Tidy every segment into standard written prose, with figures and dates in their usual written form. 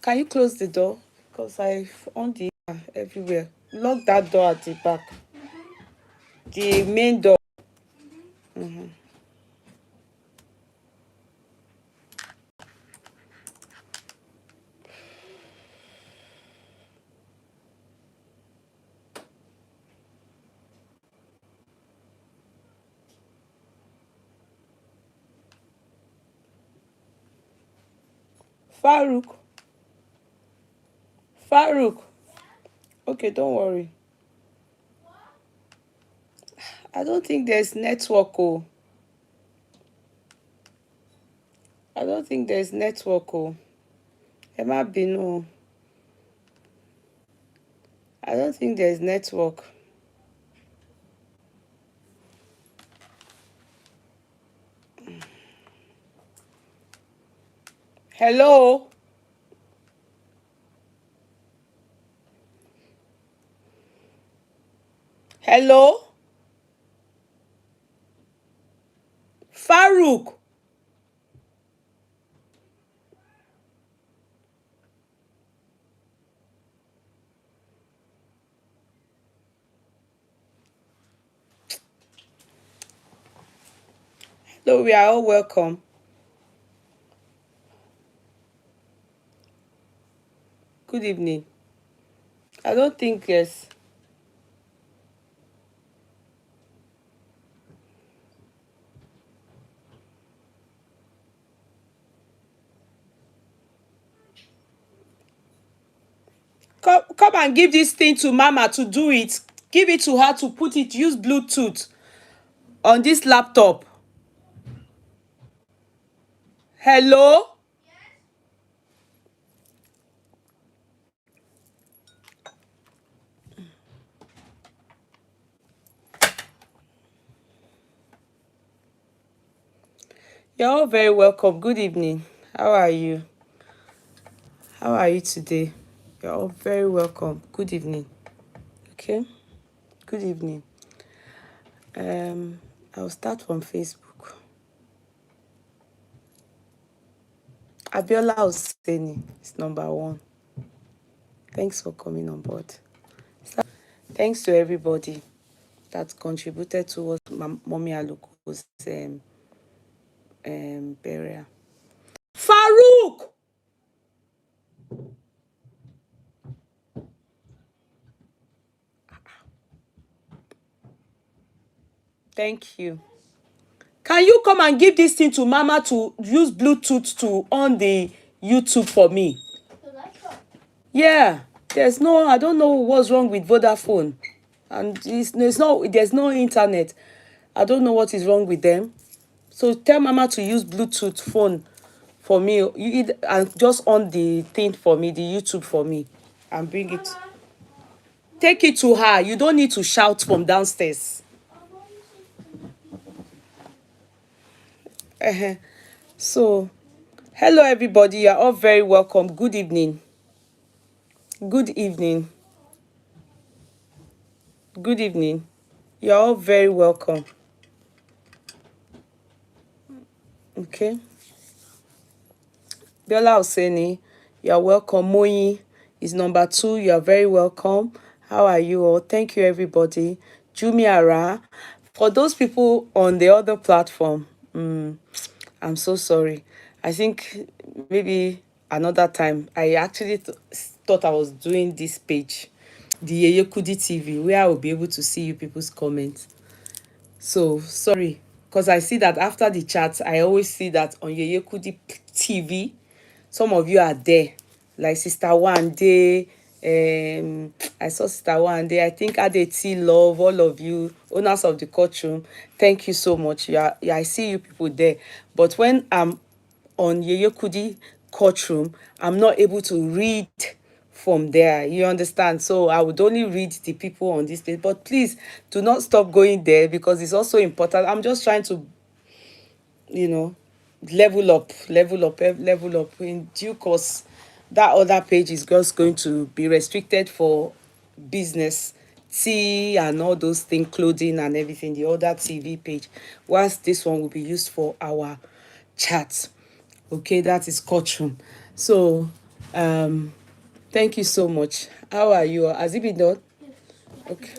Can you close the door? Because I've on the everywhere. Lock that door at the back. The main door. Farouk. Farouk. Okay, don't worry. I don't think there's network. Oh, I don't think there's network. Oh, Emma Binu. I don't think there's network. Hello. Hello. Farouk. Hello, we are all welcome. Good evening. I don't think yes. Come and give this thing to Mama to do it. Give it to her to put it. Use Bluetooth on this laptop. Hello. You're all very welcome. Good evening. How are you? How are you today? You're all very welcome. Good evening. Okay. Good evening. I'll start from Facebook. Abiola Oseni is number one. Thanks for coming on board. Thanks to everybody that contributed towards Mommy Aluko's burial. Farouk! Thank you. Can you come and give this thing to Mama to use Bluetooth to on the YouTube for me? Yeah. I don't know what's wrong with Vodafone. And there's no internet. I don't know what is wrong with them. So tell Mama to use Bluetooth phone for me. And just on the thing for me, the YouTube for me, and bring it. Take it to her. You don't need to shout from downstairs. So, hello everybody. You are all very welcome. Good evening. Good evening. Good evening. You are all very welcome. Okay. Biola Oseni, you are welcome. Moyi is number 2. You are very welcome. How are you all? Thank you, everybody. Jumiara. For those people on the other platform, I'm so sorry. I think maybe another time. I actually thought I was doing this page, the Yeye Kudi TV, where I will be able to see you people's comments. So sorry, because I see that after the chat, I always see that on Yeye Kudi TV, some of you are there, like Sister Wande. I saw Sister Wande. I think Adeti Love, all of you owners of the courtroom. Thank you so much. Yeah, I see you people there. But when I'm on Yeye Kudi courtroom, I'm not able to read from there. You understand? So I would only read the people on this page. But please do not stop going there because it's also important. I'm just trying to, you know, level up in due course. That other page is just going to be restricted for business, tea and all those things, clothing and everything, the other TV page, whilst this one will be used for our chat. Okay, that is courtroom. So, thank you so much. How are you? Has it been done? Okay.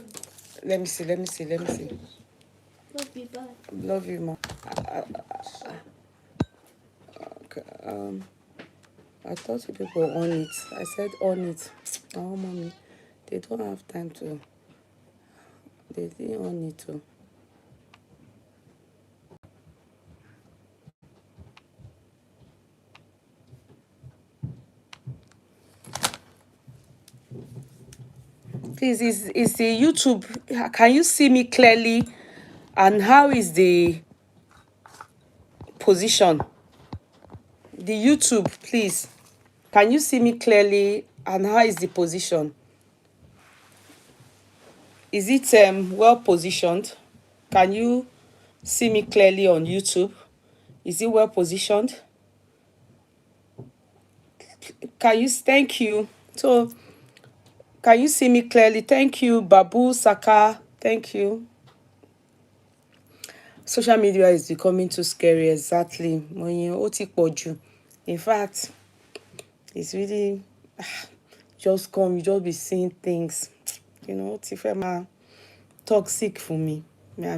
Let me see. Let me see. Let me see. Love you, bye. Love you, ma. Okay, I thought you people were on it. I said on it. Oh, mommy, they don't have time to. They didn't on it to. Please, is the YouTube? Can you see me clearly? And how is the position? The YouTube, please. Can you see me clearly? And how is the position? Is it well positioned? Can you see me clearly on YouTube? Is it well positioned? Can you? Thank you. So, can you see me clearly? Thank you, Babu Saka. Thank you. Social media is becoming too scary. Exactly. Moyin, ó ti pọ̀ jù. In fact, it's really just come. You just be seeing things. You know, ó ti fẹ́ máa toxic for me. I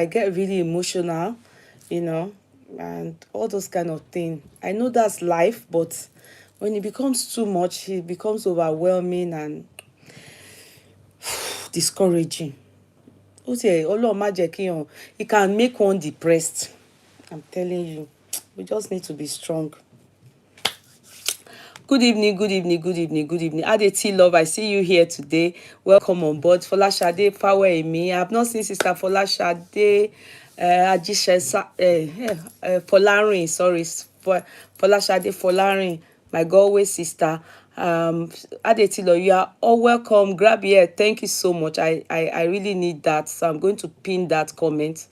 get really emotional, you know, and all those kind of things. I know that's life, but when it becomes too much, it becomes overwhelming and discouraging. Ọlọ́run má jẹ́ kí hàn, it can make one depressed. I'm telling you, we just need to be strong. Good evening, good evening, good evening, good evening. Adeti Love, I see you here today. Welcome on board. Folashade Fawemi. I have not seen Sister Folashade Folarin, sorry. Folashade Folarin, my Galway sister. Adeti Love, you are all welcome. Grab here. Thank you so much. I really need that. So I'm going to pin that comment.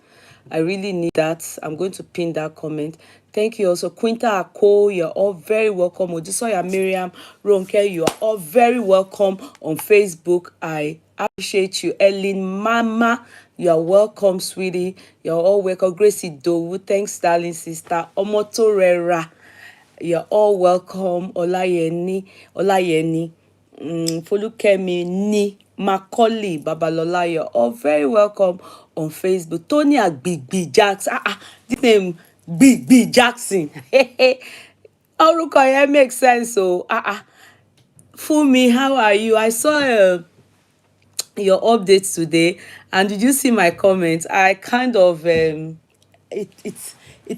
I really need that. I'm going to pin that comment. Thank you also. Quinta Ako, you're all very welcome. Odisoya Miriam, Ronke, you are all very welcome on Facebook. I appreciate you. Ellen Mama, you are welcome, sweetie. You're all welcome. Gracie Dowu, thanks, darling sister. Omotorera, you're all welcome. Olayeni. Folukemi Ni Macaulay Babalola, you're all very welcome on Facebook. Tony Big Jackson. This name Big Jackson. Orúkọ yẹn make sense. So Fumi, how are you? I saw your updates today, and did you see my comments? I kind of it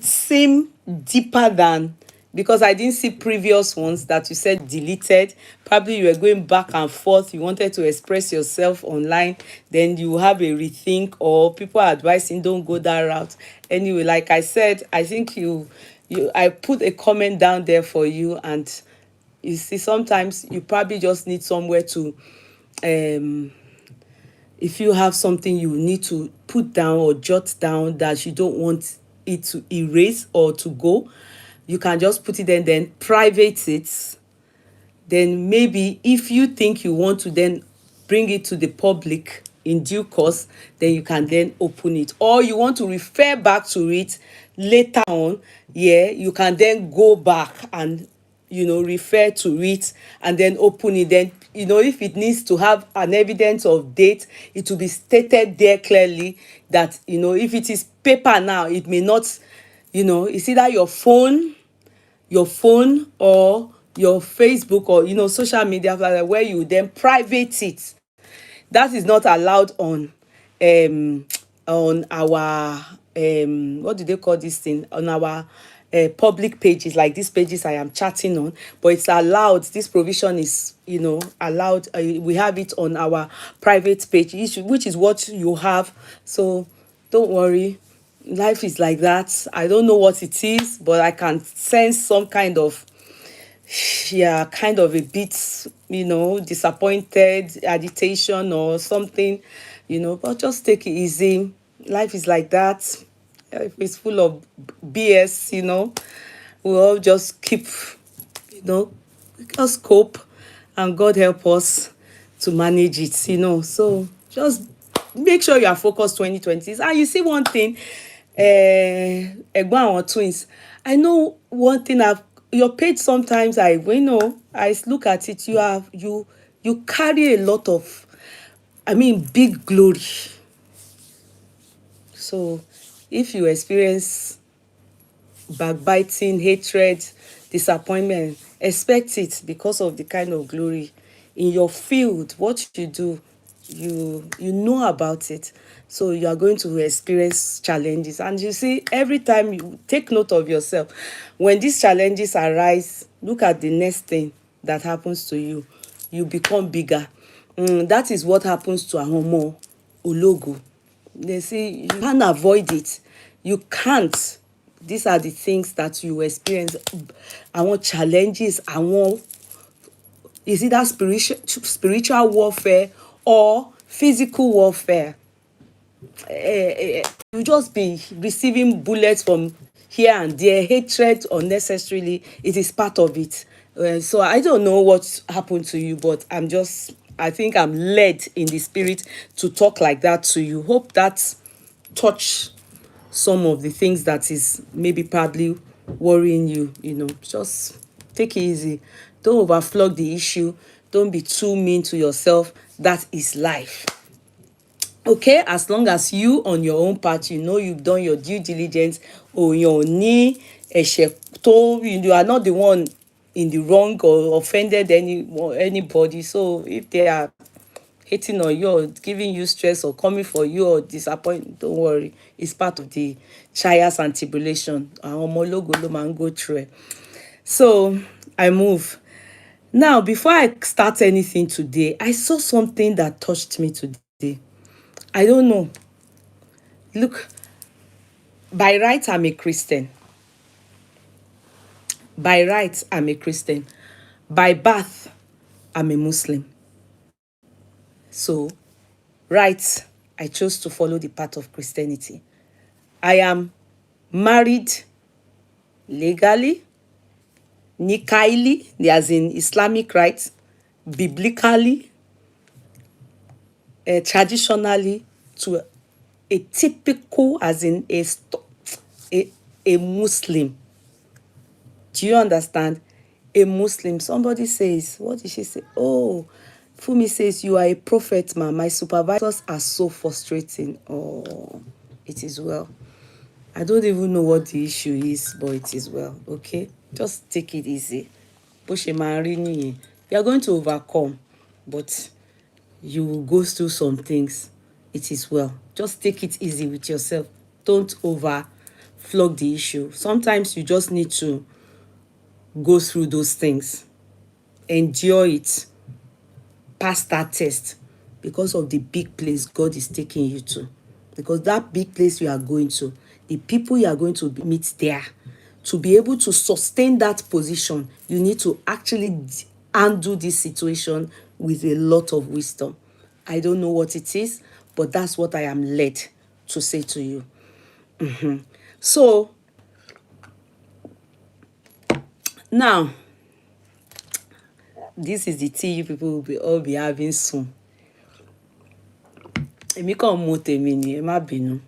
seemed deeper than, because I didn't see previous ones that you said deleted. Probably you were going back and forth, you wanted to express yourself online, then you have a rethink, or people are advising don't go that route. Anyway, like I said, I think I put a comment down there for you, and you see, sometimes you probably just need somewhere to if you have something you need to put down or jot down that you don't want it to erase or to go, you can just put it and then private it. Then maybe if you think you want to then bring it to the public in due course, then you can then open it, or you want to refer back to it later on, yeah, you can then go back and refer to it and then open it. Then if it needs to have an evidence of date, it will be stated there clearly that if it is paper now, it may not, it's either your phone or your Facebook, or social media where you then private it. That is not allowed on our what do they call this thing, on our public pages, like these pages I am chatting on. But it's allowed, this provision is allowed. We have it on our private page, which is what you have. So don't worry, life is like that. I don't know what it is, but I can sense some kind of kind of a bit disappointed, agitation or something, but just take it easy. Life is like that. Life is full of BS. We all just keep, we just cope, and God help us to manage it. So just make sure you are focused 2020. And you see one thing, ẹ̀gbọ́n àwọn twins, I know one thing. Your page sometimes, I look at it. You carry a lot of, big glory. So if you experience backbiting, hatred, disappointment, expect it, because of the kind of glory in your field, what you do, you know about it. So you are going to experience challenges. And you see, every time, you take note of yourself, when these challenges arise, look at the next thing that happens to you. You become bigger. That is what happens to Ahomo Ologo. They say you can't avoid it. You can't. These are the things that you experience. Àwọn challenges, àwọn, is it that spiritual warfare or physical warfare? You just be receiving bullets from here and there, hatred unnecessarily. It is part of it. So I don't know what happened to you, but I think I'm led in the spirit to talk like that to you. Hope that touch some of the things that is maybe probably worrying you. Just take it easy. Don't overflog the issue. Don't be too mean to yourself. That is life. Okay, as long as you on your own part, you've done your due diligence. Oh, your knee, you are not the one in the wrong or offended anybody. So if they are hating on you or giving you stress or coming for you or disappointment, don't worry. It's part of the trials and tribulation. Àwọn ọmọ ológo ló máa ń go through it. So I move. Now, before I start anything today, I saw something that touched me today. I don't know. Look, by right, I'm a Christian. By right, I'm a Christian. By birth, I'm a Muslim. So, right, I chose to follow the path of Christianity. I am married legally, nikaili, as in Islamic rights, biblically, traditionally, to a typical, as in a Muslim. Do you understand? A Muslim. Somebody says, what did she say? Oh, Fumi says, you are a prophet, man. My supervisors are so frustrating. Oh, it is well. I don't even know what the issue is, but it is well. Okay? Just take it easy. Bó ṣe máa rí nìyẹn. You are going to overcome, but you will go through some things. It is well. Just take it easy with yourself. Don't flog the issue. Sometimes you just need to go through those things, endure it, pass that test, because of the big place God is taking you to. Because that big place you are going to, the people you are going to meet there, to be able to sustain that position, you need to actually handle this situation with a lot of wisdom. I don't know what it is, but that's what I am led to say to you. So now, this is the tea you people will all be having soon. Èmi kàn mu tèmi ni, ẹ má bínú.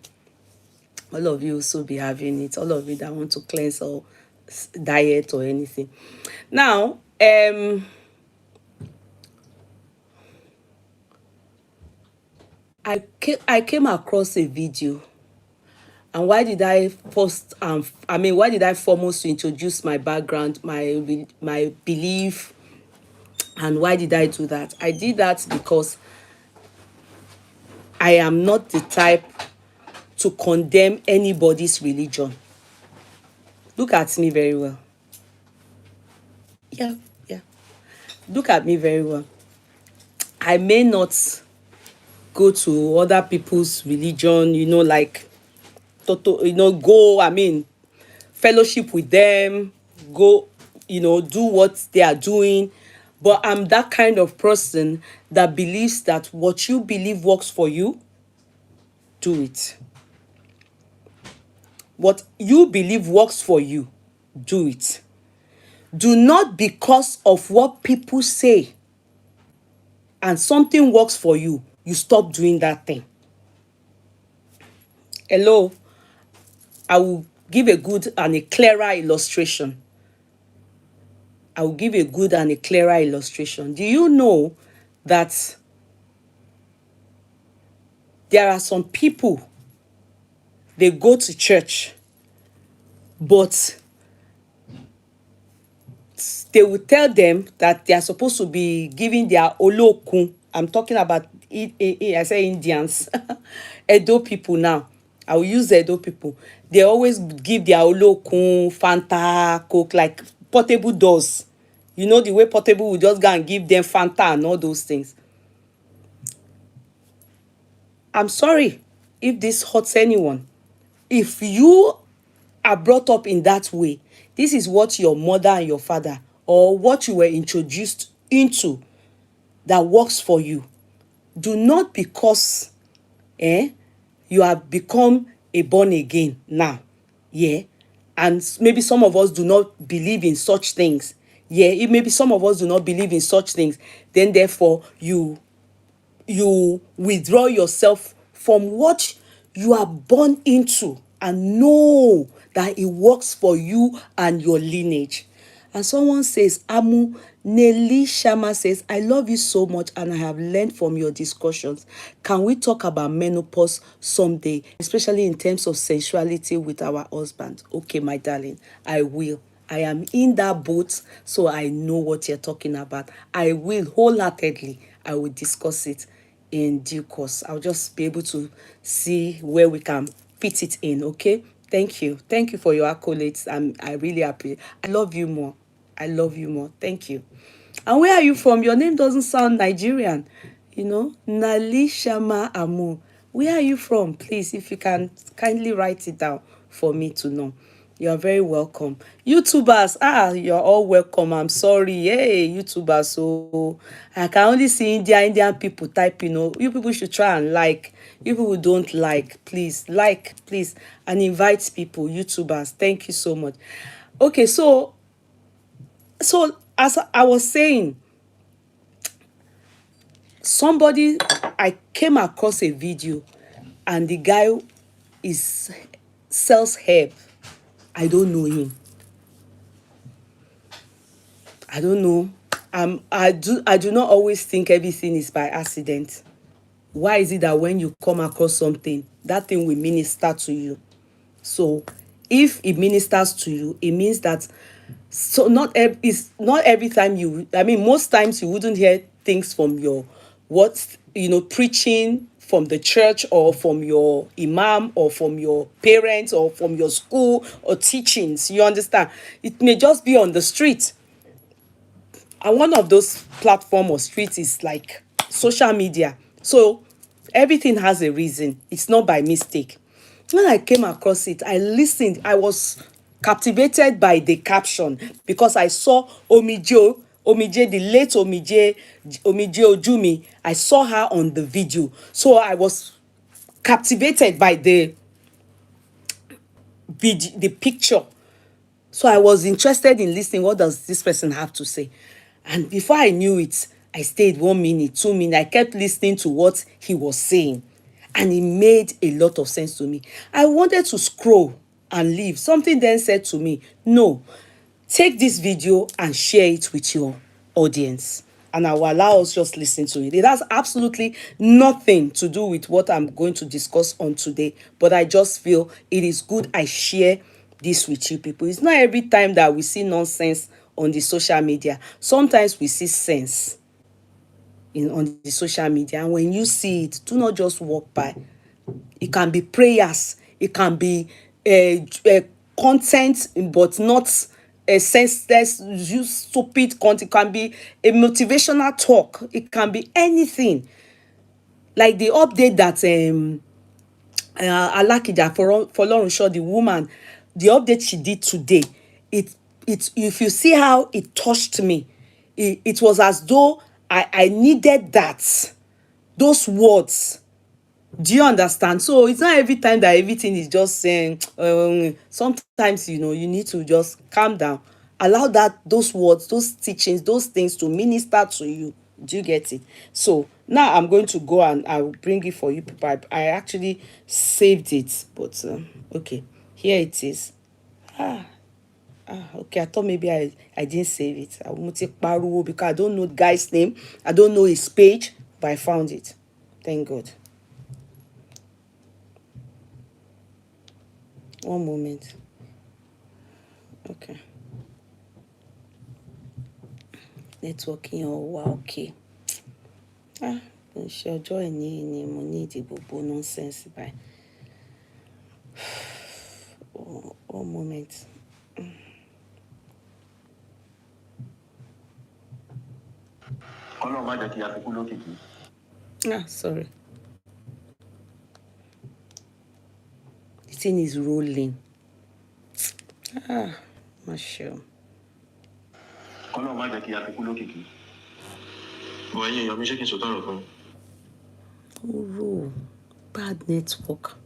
All of you also be having it. All of you that want to cleanse or diet or anything. Now, I came across a video. And why did I post? Why did I foremost to introduce my background, my belief, and why did I do that? I did that because I am not the type to condemn anybody's religion. Look at me very well. Yeah. Look at me very well. I may not go to other people's religion, like go, fellowship with them, go, do what they are doing. But I'm that kind of person that believes that what you believe works for you, do it. What you believe works for you, do it. Do not, because of what people say and something works for you, you stop doing that thing. Hello? I will give a good and a clearer illustration. I will give a good and a clearer illustration. Do you know that there are some people, they go to church, but they will tell them that they are supposed to be giving their olokun. I'm talking about I say Indians, Edo people now. I will use the Edo people. They always give their olokun, Fanta, Coke, like Portable does. You know the way Portable will just go and give them Fanta and all those things. I'm sorry if this hurts anyone. If you are brought up in that way, this is what your mother and your father, or what you were introduced into, that works for you. Do not, because you have become a born again now, yeah, and maybe some of us do not believe in such things, yeah, maybe some of us do not believe in such things, then therefore you withdraw yourself from what you are born into, and know that it works for you and your lineage. And someone says, Amu Nelly Shama says, I love you so much and I have learned from your discussions. Can we talk about menopause someday, especially in terms of sensuality with our husband? Okay, my darling, I will. I am in that boat, so I know what you're talking about. I will wholeheartedly. I will discuss it in due course. I'll just be able to see where we can fit it in. Okay. Thank you. Thank you for your accolades. I really appreciate. I love you more. I love you more. Thank you. And where are you from? Your name doesn't sound Nigerian. Nali Shama Amu. Where are you from? Please, if you can kindly write it down for me to know. You're very welcome. YouTubers, you're all welcome. I'm sorry. Hey, YouTubers. So I can only see Indian people type, You people should try and like. You people don't like, please, and invite people, YouTubers. Thank you so much. Okay, so as I was saying, I came across a video, and the guy is sells herb. I don't know him. I don't know. I do not always think everything is by accident. Why is it that when you come across something, that thing will minister to you? So if it ministers to you, it means that, so it's not every time most times you wouldn't hear things from your preaching from the church, or from your imam, or from your parents, or from your school, or teachings. You understand? It may just be on the street. And one of those platform or streets is like social media. So everything has a reason. It's not by mistake. When I came across it, I listened. I was captivated by the caption, because I saw Omije, the late Omije Ojumi. I saw her on the video. So I was captivated by the picture. So I was interested in listening. What does this person have to say? And before I knew it, I stayed 1 minute, 2 minutes. I kept listening to what he was saying. And it made a lot of sense to me. I wanted to scroll and leave. Something then said to me, no, take this video and share it with your audience. And I will allow us just listen to it. It has absolutely nothing to do with what I'm going to discuss on today. But I just feel it is good I share this with you people. It's not every time that we see nonsense on the social media. Sometimes we see sense on the social media. And when you see it, do not just walk by. It can be prayers. It can be content, but not a senseless, use stupid content. It can be a motivational talk. It can be anything. Like the update that Alakija for Lorenshaw, the woman, the update she did today, if you see how it touched me, it was as though I needed those words. Do you understand? So it's not every time that everything is just saying. Sometimes you need to just calm down, allow those words, those teachings, those things to minister to you. Do you get it? So now I'm going to go and I will bring it for you people. I actually saved it, but okay, here it is. Okay, I thought maybe I didn't save it. I won't take Paru because I don't know the guy's name. I don't know his page, but I found it. Thank God. One moment. Okay. Networking, oh wow, okay. Ṣe ọjọ́ ìní ni mo ní ìdí gbogbo nonsense báyìí. One moment. Ọlọ́run má jẹ́ kí a fi kú lókìkí. Sorry. The thing is rolling. Má ṣe o. Ọlọ́run má jẹ́ kí a fi kú lókìkí. Bọ̀ ẹ̀yin èèyàn mi ṣé kí n sọ tọrọ fún Oh, bad network.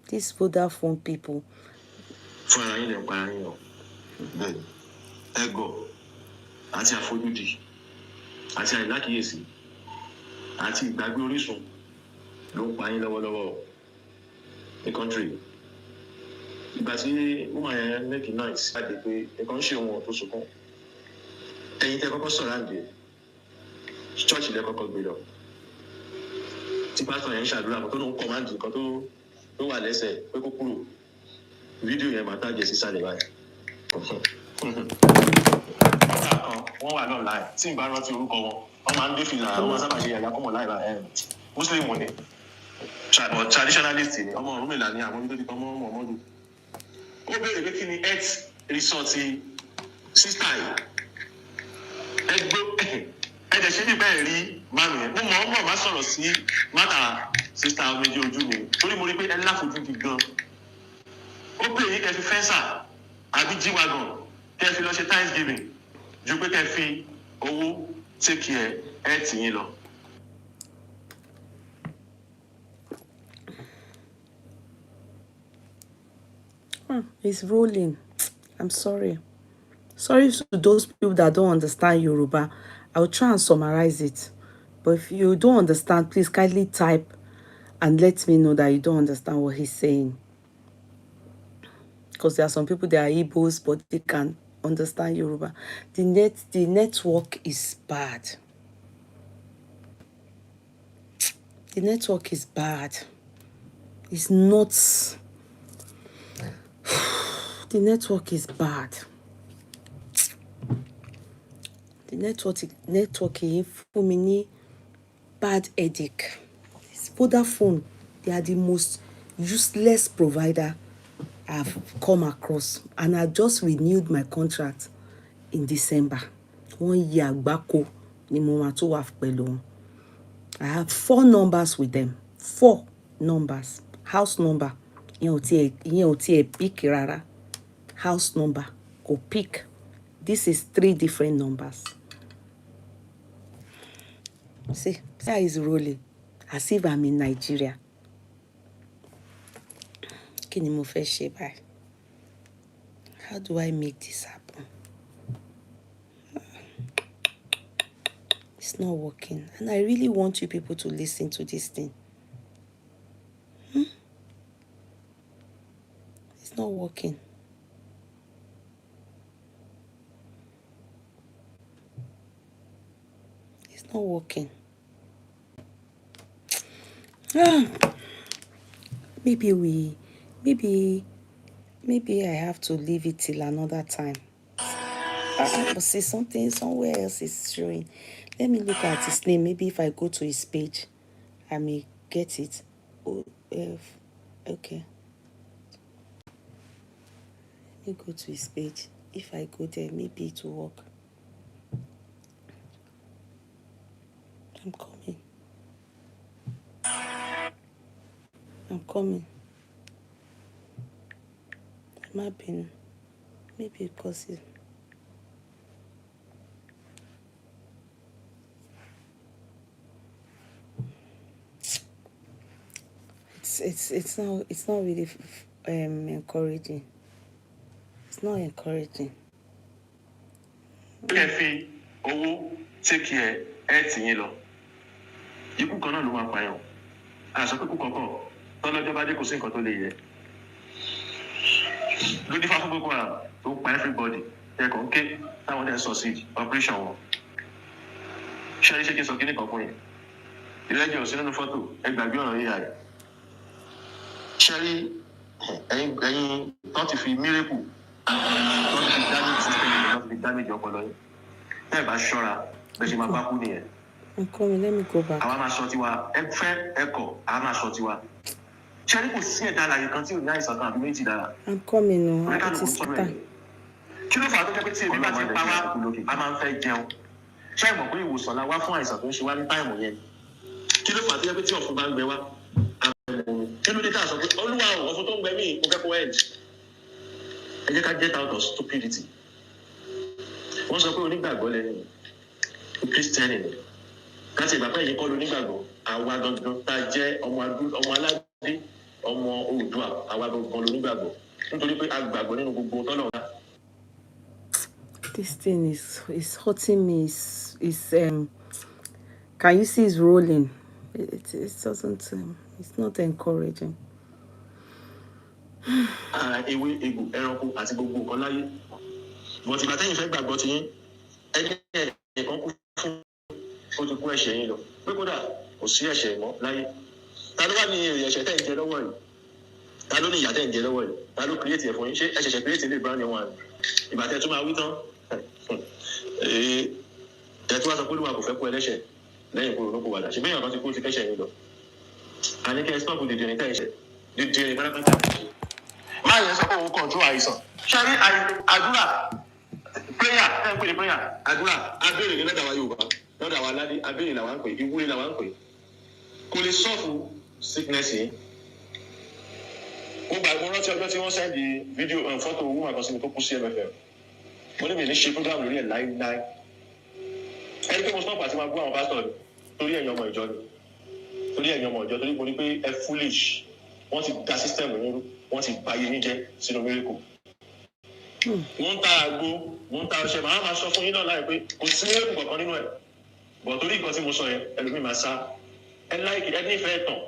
These Vodafone people. Fún ara yín lè ń pa ara yín o. Bẹ́ẹ̀ ẹgọ̀ àti àfojúdi àti àìlákìyèsí àti ìgbàgbé orísun ló ń pa yín lọ́wọ́lọ́wọ́ ní country. Ìgbà tí woman yẹn make noise jáde pé nǹkan ń ṣe òun tó sunkún. Ẹ̀yin tẹ́ kọ́kọ́ sọ̀rọ̀ àǹdè church lẹ kọ́kọ́ gbé lọ. Tí pásítọ̀ yẹn ń ṣàdúrà kan tó ló ń command nǹkan tó wà lẹ́sẹ̀ pé kó kúrò. Fídíò yẹn máa tàjẹ̀ sísàlẹ̀ báyìí. Wọ́n wà náà láì tí n bá rántí orúkọ wọn wọ́n máa ń dé fìlà wọ́n máa sábà ṣe yàyà kọ́mọ̀ láì bá muslim ni traditionalist ni ọmọ Ọ̀rúnmìlà ni àwọn ibi tó ti kọ́ mọ́ Muhammadu. Ó béèrè pé kí ni health resort sísá yìí ẹ̀jẹ̀ ṣe ní bẹ́ẹ̀ rí mánu yẹn mo mọ̀ ọ́ mọ̀ má sọ̀rọ̀ sí mátà sísá méjì ojú mi torí mo rí pé ẹ láfojú di gan. Ó pè yín kẹ́ fi fẹ́ǹsà àbí jíwagàn kẹ́ fi lọ ṣe thanksgiving ju pé kẹ́ fi owó take care ẹ̀ tì yín lọ. It's rolling. I'm sorry. Sorry to those people that don't understand Yoruba. I'll try and summarize it. But if you don't understand, please kindly type and let me know that you don't understand what he's saying. Because there are some people that are Igbos, but they can understand Yoruba. The network is bad. The network is bad. It's not. The network is bad. The network is for me bad headache. It's Vodafone. They are the most useless provider I've come across, and I just renewed my contract in December. 1 year gbáko ni mo máa tó wà pẹ̀lú wọn. I have 4 numbers with them. 4 numbers. House number. Ìyẹn ò tiẹ̀ pick rárá. House number. Go pick. This is 3 different numbers. See how it's rolling. As if I'm in Nigeria. Kí ni mo fẹ́ ṣe báyìí? How do I make this happen? It's not working. And I really want you people to listen to this thing. It's not working. It's not working. Maybe I have to leave it till another time. But see, something somewhere else is showing. Let me look at his name. Maybe if I go to his page, I may get it. Okay. Let me go to his page. If I go there, maybe it will work. I'm coming. It might be, maybe because it's not really encouraging. It's not encouraging. Kẹ́ fi owó take care ẹ̀ tì yín lọ. Ikú kan náà ló máa pààyàn. Àṣọ pé kú kankan tọ́lọ́jọ́ bá dé kò sí nǹkan tó lè yẹ. ló dífá fún Boko Haram tó pa everybody ẹ̀kọ́ ń ké táwọn dẹ̀ succeed operation wọn. ṣé kí n sọ kí ní kan fún yẹn ìrẹ́jẹ̀ ò sí nínú fọ́tò ẹgbàgbé ọ̀rọ̀ yíyá rẹ̀. ṣé rí ẹ̀yin tó ti fi mírèkù tó ti fi damage system tó ti fi damage ọpọlọ yín tẹ́ ẹ̀ bá ṣọ́ra bẹ́ẹ̀ ṣe máa bá kú nìyẹn. Come, let me go back. àwa máa sọ tiwa ẹ fẹ́ ẹ̀kọ́ àwa máa sọ tiwa. ṣé rí kò sí ẹ̀dá àlàyé kan tí ò ní àìsàn kan àbí méjì dára. I'm coming now. It is time. kí ló fà á tó jẹ́ pé tí èmi bá ti pa wá a máa ń fẹ́ jẹun. ṣé ìmọ̀ pé ìwòsàn la wá fún àìsàn tó ń ṣe wá ní táìmù yẹn. kí ló fà á tó jẹ́ pé tí ọ̀fun bá ń gbẹ wá kí ló dé tá a sọ pé olúwa ọ̀fun tó ń gbẹ mí mo fẹ́ kó end. ẹ jẹ́ ká get out of stupidity. wọ́n sọ pé onígbàgbọ́ lẹ́yìn Kristẹni ni káti ìgbà pẹ́yìn kọ́ lónígbàgbọ́ àwa gangan tá a jẹ́ ọmọ aládé ọmọ Oòduà àwa gangan lónígbàgbọ́ nítorí pé a gbàgbọ́ nínú gbogbo tọ́lọ̀ náà. This thing is hurting me. Can you see it's rolling? It doesn't. It's not encouraging. Ewé egbò ẹranko àti gbogbo nǹkan láyé bọ̀ tìgbà tẹ́yìn fẹ́ gbàgbọ́ ti yín ẹgbẹ́ ẹ̀kan kú fún ó ti kú ẹ̀ṣẹ̀ yín lọ pé kódà kò sí ẹ̀ṣẹ̀ mọ́ láyé. Ta ló wà ní èrè ẹ̀ṣẹ̀ tẹ́ ń jẹ lọ́wọ́ yìí? Ta ló ní ìyà tẹ́ ń jẹ lọ́wọ́ yìí? Ta ló kírètì ẹ̀ fún yín? Ṣé ẹ̀ṣẹ̀ṣẹ̀ kírètì lè bá ní wọn àná? Ìgbà tẹ́ tún máa wí tán ẹ̀ tún wá sọ pé Olúwa kò fẹ́ kú ẹlẹ́ṣẹ̀ lẹ́yìn kúrò lóko wàdà ṣe bẹ́ẹ̀ yàn kan ti kú ti kẹ́ṣẹ̀ yín lọ. Àníkẹ́ stop dìde ní tẹ́ṣẹ̀ dìde ní pátápátá. Máa yẹn sọ pé òun control àìsàn. Ṣé rí àdúrà prayer ẹ̀ ń pè ní prayer àdúrà abéèrè ní lẹ́dàá wa Yorùbá lọ́dà wa aládé abéèrè làwa ń pè ìwúre làwa ń pè kò lè sọ́ọ̀fù sickness yìí. Mo rántí ọjọ́ tí wọ́n sẹ́ndì fídíò fọ́tò owó àkọsí mi tó kú sí MFM. Mo ní mi ní ṣe program lórí ẹ̀ láíláí. Ẹni pé mo stop àti máa bú àwọn pásítọ̀ ni torí ẹ̀yin ọmọ ìjọ ni torí ẹ̀yin ọmọ ìjọ torí mo ní pé ẹ foolish wọ́n ti da system nínú wọ́n ti bà yín jẹ́ sínú miracle. Wọ́n ń ta àgbo wọ́n ń ta ọṣẹ màá máa sọ fún yín náà láì pé kò sí miracle kankan nínú ẹ̀ bọ̀ torí nǹkan tí mo sọ yẹn ẹlòmíì máa sá ẹ láìkì ẹ nífẹ̀ẹ́ tàn.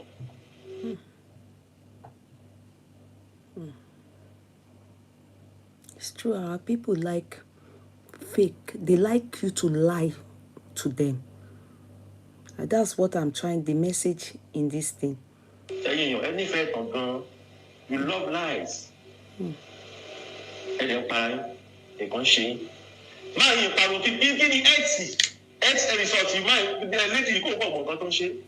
It's true. Our people like fake. They like you to lie to them. And that's what I'm trying. The message in this thing. You love lies. And you're fine. You're going to shame. Man, you're fine. Give me X result. You might. The lady you go home. Don't shame.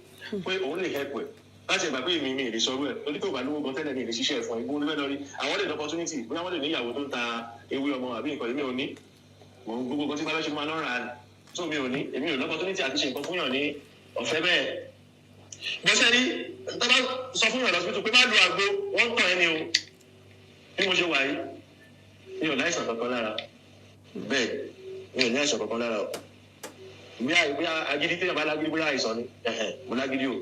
We only help with. Láti ẹ̀gbà pé èmi mi lè sọ rú ẹ̀ torí tó bá lówó gan tẹ́lẹ̀ mi lè ṣiṣẹ́ ẹ̀fọn ìgbóhùn níbẹ̀ lórí àwọn lè opportunity bóyá wọ́n lè ní ìyàwó tó ń ta ewé ọmọ àbí nǹkan èmi ò ní mò ń gbogbo kan tí bá ṣe máa lọ́ra tó mi ò ní èmi ò opportunity àti ṣe nǹkan fún yàn ní ọ̀fẹ́ bẹ́ẹ̀. bó ṣe rí tó bá sọ fún yàn lọ́sibítù pé má lu àgbo wọ́n ń tàn ẹni o bí mo ṣe wà yìí mi ò láìsàn kankan lára bẹ́ẹ̀ mi ò ní àìsàn kankan lára o bí agídí téèyàn bá lágídí bóyá àìsàn ni mo lágídí o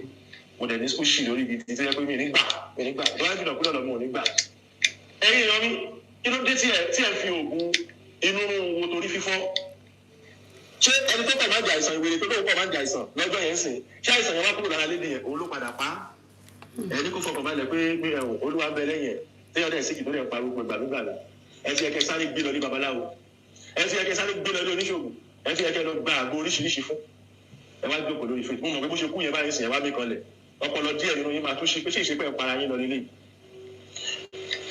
mo dẹ̀ ní skúṣì lórí ibi tí ó yẹ pé mi nígbà lọ́wọ́ ìbìnà kúlọ̀ lọ́mọ nígbà. ẹ̀yin èèyàn mi kí ló dé tí ẹ fi oògùn inú wo torí fífọ́? ṣé ẹni tó kàn máa jẹ àìsàn ìwé tó lóun kàn máa jẹ àìsàn lọ́jọ́ yẹn sìn ṣé àìsàn yẹn wá kúrò lára lédi yẹn òun ló padà pa á? ẹni kò fọkàn balẹ̀ pé Olúwa bẹ lẹ́yìn ẹ̀ téèyàn dẹ̀ síkì tó dẹ̀ pa gbogbo ìgbàlúgbàlú ẹ fi ẹkẹ sáré gbé lọ ní babaláwo ẹ fi ẹkẹ sáré gbé lọ ní oníṣègùn ẹ fi ẹkẹ lọ gba àgbo oríṣiríṣi fún ẹ wá jókòó lórí fún mo mọ̀ pé bó ṣe kú yẹn báyìí sìn ẹ wá mí kanlẹ̀ ọpọlọ díẹ̀ nínú yín máa tún ṣe pé ṣe ìṣepẹ ìpara yín lọ nílé.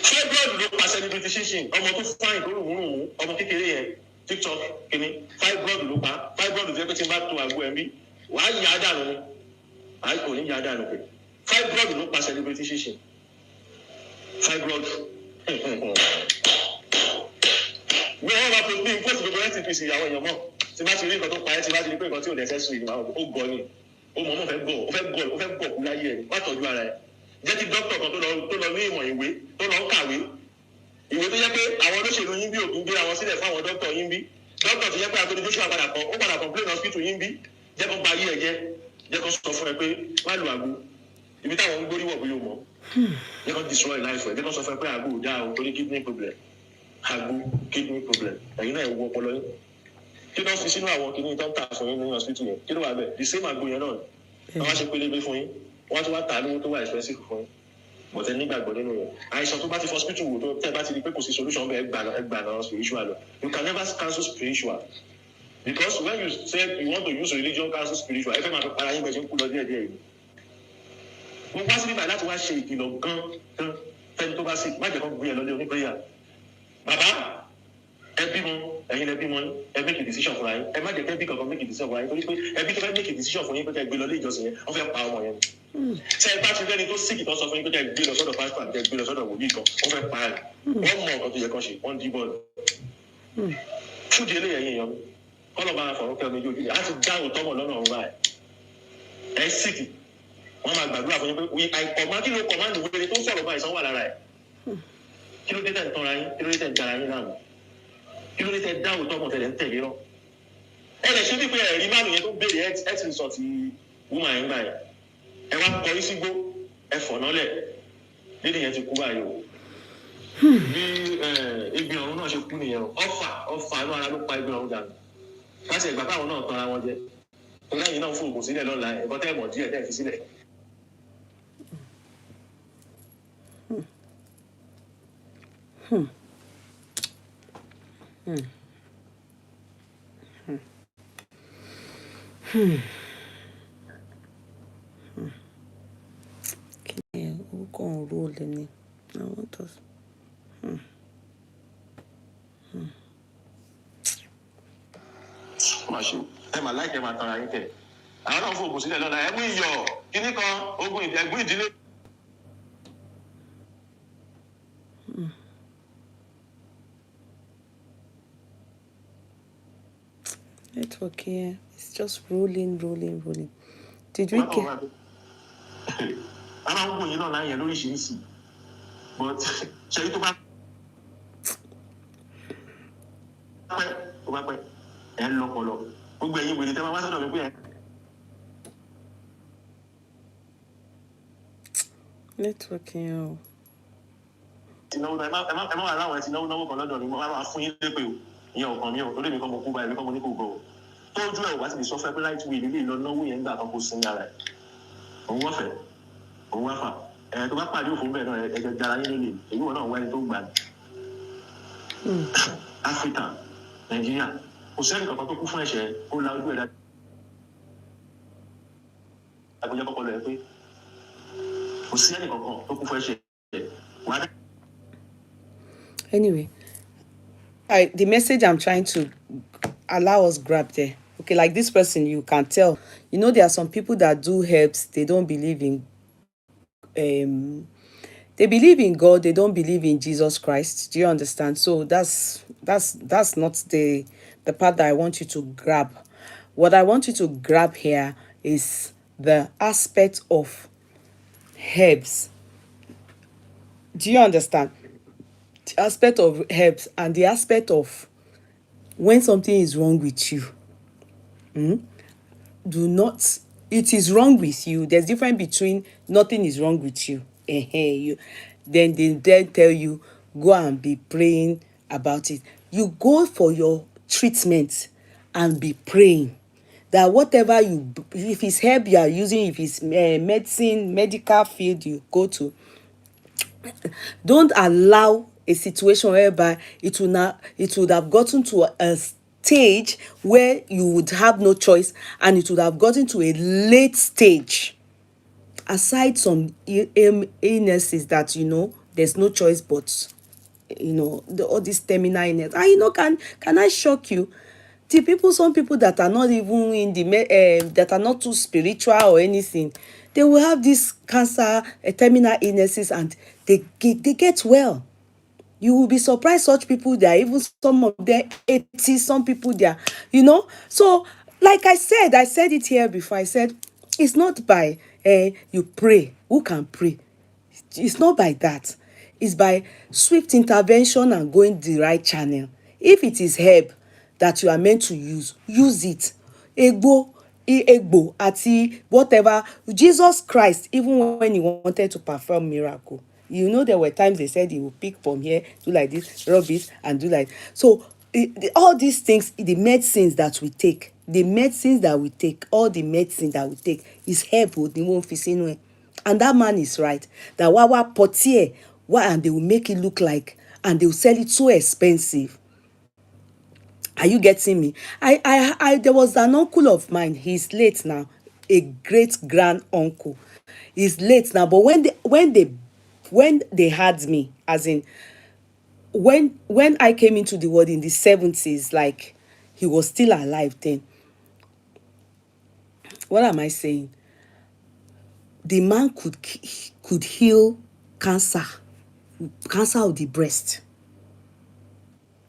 fibroid ló pa celebrity ṣinṣin ọmọ tó fáìn tó rùmùrùmù ọmọ kékeré yẹn TikTok kìíní fibroid ló pa fibroid jẹ́ pé tí n bá to àgbo ẹ̀mí wàá yà á dànù ni àá kò ní yà á dànù pé fibroid ló pa celebrity ṣinṣin fibroid. bí wọ́n bá fi bí post gbogbo recipes ìyàwó èèyàn mọ̀ tí bá ti rí nǹkan tó pa ẹ́ tí bá ti rí pé nǹkan tí ò necessary ni ó gọ ni ó mọ̀ ó fẹ́ gọ̀ kú láyé ẹ̀ wá tọ́jú ara ẹ̀ jẹ́ kí dókítà kan tó lọ ní ìmọ̀ ìwé tó lọ ń kàwé ìwé tó jẹ́ pé àwọn olóṣèlú yín bí òkú gbé àwọn sílẹ̀ fún àwọn dókítà yín bí dókítà tó jẹ́ pé àtòrí Joshua padà complain hospital yín bí jẹ́ kó ba ayé ẹ̀ jẹ́ kó sọ fún ẹ pé má lu àgbo ibi táwọn ń gbórí wọ̀ bí yóò mọ̀ jẹ́ kó destroy life ẹ̀ jẹ́ kó sọ fún ẹ pé àgbo ò dáa o torí kidney problem ẹ̀yin náà ẹ̀ wọ ọpọlọ yín kí ló fi sínú àwọn kìnìún tó ń tà fún yín ní hospital yẹn kí ló wà bẹ́ẹ̀ the same àgbo yẹn náà ni wọ́n wá ṣe pélébé fún yín wọ́n tún wá tà lówó tó wà expensive fún yín but ẹ nígbàgbọ́ nínú rẹ̀. Àìsàn tó bá ti hospital wò tó tẹ́ bá ti di pé kò sí solution bẹ́ẹ̀ gbà náà spiritual lọ. You can never cancel spiritual. Because when you say you want to use religion cancel spiritual, ẹ fẹ́ máa fi para yín bẹ́ẹ̀ ṣe ń kú lọ díẹ̀díẹ̀ yìí. Mo wá sí nígbà láti wá ṣe ìkìlọ̀ gan fẹ́ni tó bá sí má jẹ́ kó gbé ẹ lọ́lé onípẹ́yà. Bàbá ẹ bímọ ẹ̀yin lẹ bímọ ẹ make a decision fúnra yín ẹ má jẹ́ kẹ́ bí kankan make a decision fúnra yín torí pé ẹbí tó fẹ́ make a decision fún yín pé kẹ́ gbé lọ lé ìjọsìn yẹn wọ́n fẹ́ pa ọmọ yẹn. Ṣé ẹ bá ti rẹ́ni tó síkì tó sọ fún yín pé kẹ́ gbé lọ sọ́dọ̀ pásítọ̀ àti kẹ́ gbé lọ sọ́dọ̀ wòlíì kan wọ́n fẹ́ pa ẹ̀ wọ́n mọ nǹkan tó yẹ kán ṣe wọ́n dí bọ́ọ̀lù. Fúdi eléyà yẹn yan kọ́lọ̀ bá fọ̀rọ̀ kẹ́ méjì ojúlé á ti dá òótọ́ mọ̀ lọ́nà ọ̀run báyìí. Ẹ síkì wọ́n máa gbàdúrà fún yín pé àìkọ̀má kí ló kọ̀má nù wẹ́rẹ́ tó sọ̀rọ̀ báyìí sanwó lára ẹ̀. Kí ló dé tẹ̀ ń tanra yín kí ló dé tẹ̀ ń dára yín láàmú kí ló dé tẹ̀ dá òótọ́ mọ̀ tẹ̀lé ń tẹ̀lé rán. Ẹ lè ṣe wípé ẹ̀rí márùn yẹn tó béèrè ẹ̀ ti sọ ti wúmà yẹn gbà yẹn. Ẹ wá kọrí sígbó ẹ fọ̀nà lẹ̀ lédè yẹn ti kú báyìí o. Bí egbin ọ̀run náà ṣe kú nìyẹn o ọfà inú ara ló pa egbin ọ̀run dànù. Láti ẹ̀gbà báwọn náà tanra wọn jẹ. Torí ẹ̀yin náà fún òògùn sílẹ̀ lọ́la ẹ̀kọ́ tẹ́ mọ̀ díẹ̀ tẹ́ fi sílẹ̀. Who can roll in it? I want us. Ẹ máa láìpẹ́ máa tanra yín kẹ̀. Àwọn náà fún òògùn sílẹ̀ lọ́la ẹ̀ mú iyọ̀ kíní kan ogun ẹ̀gbọ́n ìdílé. Network here. It's just rolling. Did we get? Àwọn ogun yìí náà láyé lóríṣiríṣi. But ṣe tó bá pẹ́ ẹ̀ ń lọ́pọ̀lọ́. Gbogbo ẹ̀yin wèrè tẹ́ máa wá sọ́dọ̀ mi pé ẹ̀. Network here. Ìnáwó ẹ má wà láwọn ẹ ti náwó kan lọ́dọ̀ ni mo máa fún yín lépè o. Ìyẹn ọ̀kan mi ò lórí mi kan mo kú báyìí mi kan mo ní kò gbọ́ o. Tójú ẹ̀ wá ti lè sọ fẹ́ pé láì tún ìlú lè lọ náwó yẹn nígbà kan kó sin ara ẹ̀. Òun wọ́n fẹ́ òun wá fà tó bá pàdé òfin bẹ́ẹ̀ náà ẹ̀jẹ̀ dára yín lólè èyí wọn náà wá ẹni tó gbà ní. Áfíríkà Nàìjíríà kò sẹ́ni kankan tó kú fún ẹ̀ṣẹ̀ ó la ojú ẹ̀ dá. Àgbẹ̀jẹ̀ kọ́kọ́ lọ ẹ pé kò sí ẹnì kankan tó kú fún ẹ̀ṣẹ̀ wà á. Anyway, the message I'm trying to allow us grab there. Okay, like this person, you can tell. You know, there are some people that do herbs. They don't believe in. They believe in God. They don't believe in Jesus Christ. Do you understand? So that's not the part that I want you to grab. What I want you to grab here is the aspect of herbs. Do you understand? The aspect of herbs and the aspect of when something is wrong with you. Do not, it is wrong with you. There's difference between nothing is wrong with you. Then they tell you, go and be praying about it. You go for your treatment and be praying. That whatever if it's herb you are using, if it's medicine, medical field you go to, don't allow a situation whereby it would have gotten to a stage where you would have no choice, and it would have gotten to a late stage. Aside some illnesses that there's no choice but all this terminal illness. And can I shock you? Some people that are not even in that are not too spiritual or anything, they will have this cancer, terminal illnesses, and they get well. You will be surprised. Such people, they are even some of them 80. Some people, they are, So, like I said it here before. I said it's not by you pray. Who can pray? It's not by that. It's by swift intervention and going the right channel. If it is herb that you are meant to use it. Egbo, ati whatever. Jesus Christ, even when he wanted to perform miracle, there were times they said he will pick from here, do like this, rub it, and do like. So all these things, the medicines that we take, all the medicine that we take is herb. And that man is right. That wawa portier, and they will make it look like, and they will sell it so expensive. Are you getting me? There was an uncle of mine. He's late now. A great grand uncle. He's late now. But when they had me, as in when I came into the world in the 70s, like he was still alive then. What am I saying? The man could heal cancer of the breast.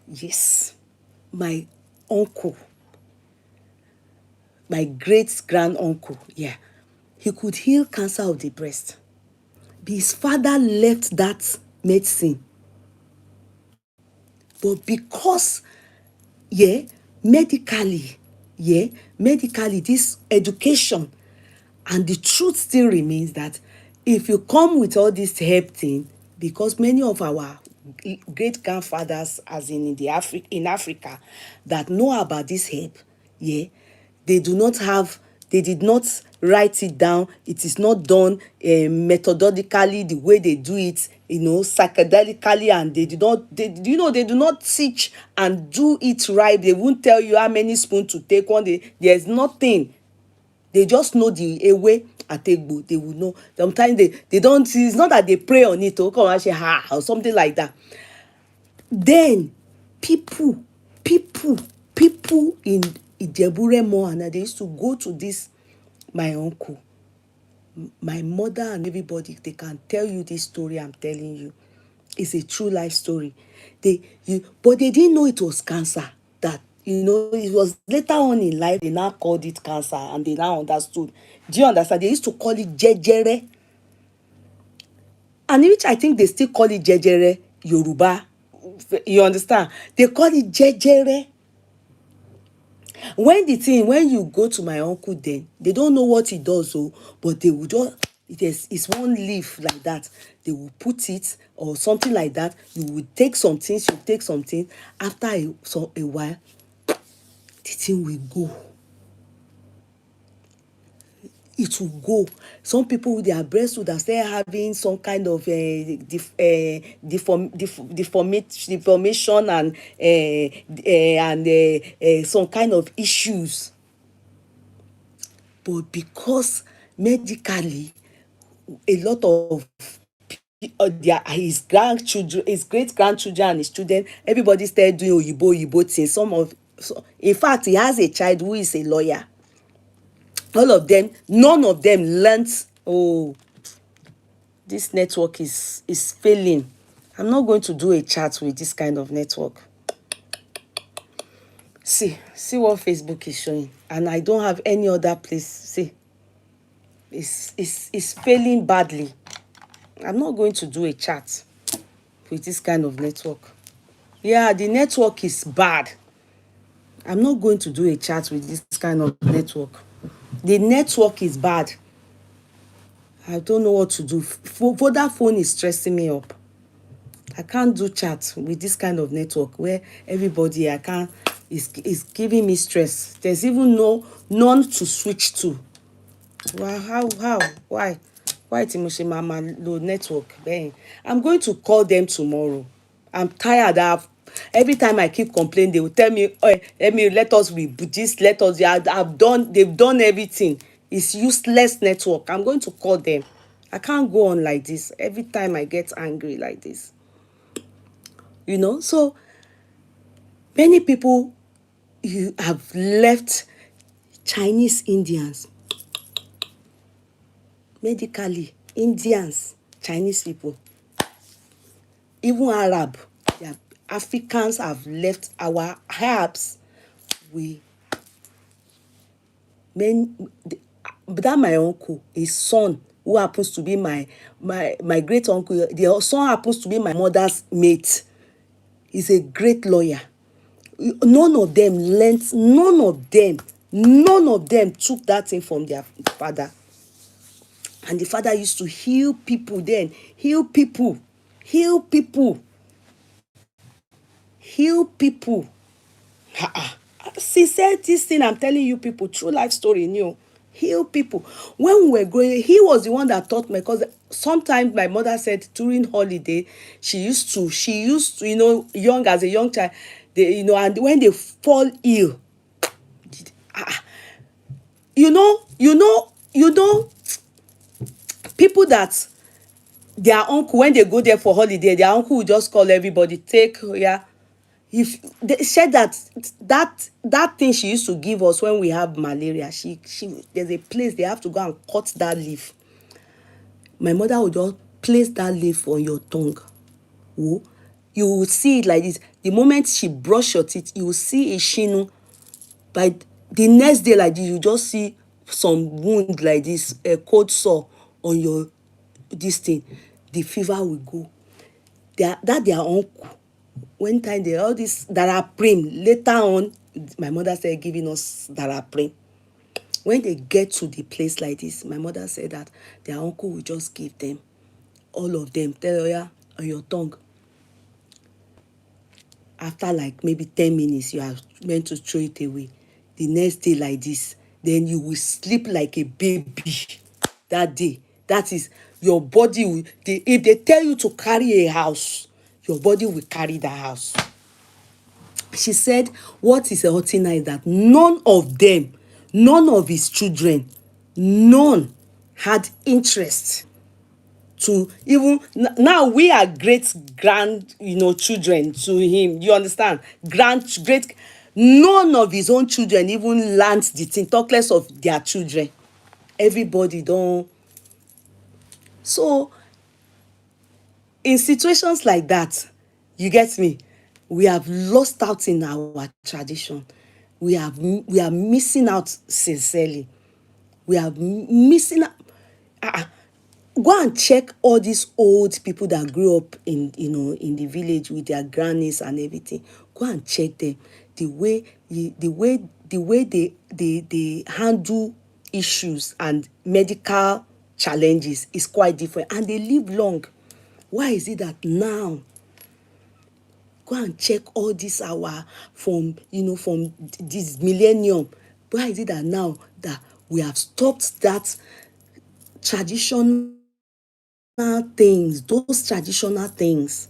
Yes, my uncle, my great grand uncle, yeah, he could heal cancer of the breast. His father left that medicine, but because yeah, medically, this education, and the truth still remains that if you come with all this help thing, because many of our great grandfathers, as in Africa, that know about this help, they did not write it down. It is not done methodically the way they do it, psychedelically, and they do not teach and do it right. They won't tell you how many spoons to take one day. There's nothing. They just know the ewe ategbo. They will know. Sometimes they don't. It's not that they pray on it, come and say ha or something like that. Then people in Ijeburemo, and they used to go to this my uncle, my mother, and everybody. They can tell you this story I'm telling you. It's a true life story. But they didn't know it was cancer. That it was later on in life they now called it cancer, and they now understood. Do you understand? They used to call it jejere, and which I think they still call it jejere Yoruba. You understand? They call it jejere. When you go to my uncle, then they don't know what he does, but they will just, it's one leaf like that. They will put it or something like that. You will take some things, After a while, the thing will go. It will go. Some people with their breast would have started having some kind of deformation and some kind of issues. But because medically, a lot of his grandchildren, his great grandchildren, and his children, everybody started doing oyibo things. In fact, he has a child who is a lawyer. All of them, none of them learnt. Oh, this network is failing. I'm not going to do a chat with this kind of network. See what Facebook is showing, and I don't have any other place. See, it's failing badly. I'm not going to do a chat with this kind of network. Yeah, the network is bad. I'm not going to do a chat with this kind of network. The network is bad. I don't know what to do. Vodafone is stressing me up. I can't do chat with this kind of network where everybody is giving me stress. There's even none to switch to. Wow, how? Why Timothy Mama low network? Ben, I'm going to call them tomorrow. I'm tired of every time I keep complaining, they will tell me, oh, let us reboot this, they've done everything. It's useless network. I'm going to call them. I can't go on like this every time I get angry like this. So many people you have left Chinese Indians, medically, Indians, Chinese people, even Arab, Africans have left our herbs. That my uncle, his son, who happens to be my great uncle, the son happens to be my mother's mate. He's a great lawyer. None of them took that thing from their father. And the father used to heal people then. Heal people. See, said this thing I'm telling you people, true life story, heal people. When we were growing, he was the one that taught me, because sometimes my mother said during holiday, she used to, young, as a young child, and when they fall ill, you know, people that their uncle, when they go there for holiday, their uncle will just call everybody, take, yeah. If they said that thing she used to give us when we have malaria, she there's a place they have to go and cut that leaf. My mother would just place that leaf on your tongue. Oh, you will see it like this. The moment she brush your teeth, you will see a shinu. By the next day like this, you just see some wound like this, a cold sore on your this thing. The fever will go. Their uncle, one time they all this daraprim, later on my mother started giving us daraprim. When they get to the place like this, my mother said that their uncle will just give them, all of them, tell her, yeah, on your tongue. After like maybe 10 minutes, you are meant to throw it away. The next day like this, then you will sleep like a baby that day. That is, your body will, if they tell you to carry a house, your body will carry that house. She said, what is hurting her is that none of them, none of his children, none had interest to even, now we are great children to him, you understand, great, none of his own children even learned the thing, talk less of their children. Everybody don't. So in situations like that, you get me, we have lost out in our tradition. We are missing out sincerely. We are missing out. Go and check all these old people that grew up in the village with their grannies and everything. Go and check them. The way they handle issues and medical challenges is quite different, and they live long. Why is it that now? Go and check all this from this millennium. Why is it that now that we have stopped that traditional things, those traditional things?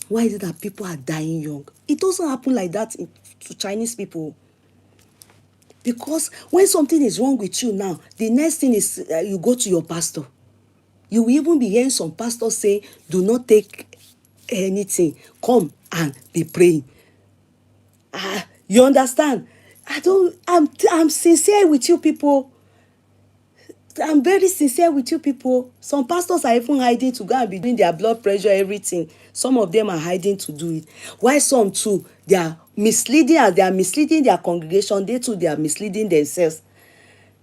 Why is it that people are dying young? It doesn't happen like that to Chinese people. Because when something is wrong with you now, the next thing is you go to your pastor. You will even be hearing some pastors say, do not take anything, come and be praying. You understand? I'm sincere with you people. I'm very sincere with you people. Some pastors are even hiding to go and be doing their blood pressure, everything. Some of them are hiding to do it. Why some too, they are misleading, as they are misleading their congregation, they too, they are misleading themselves.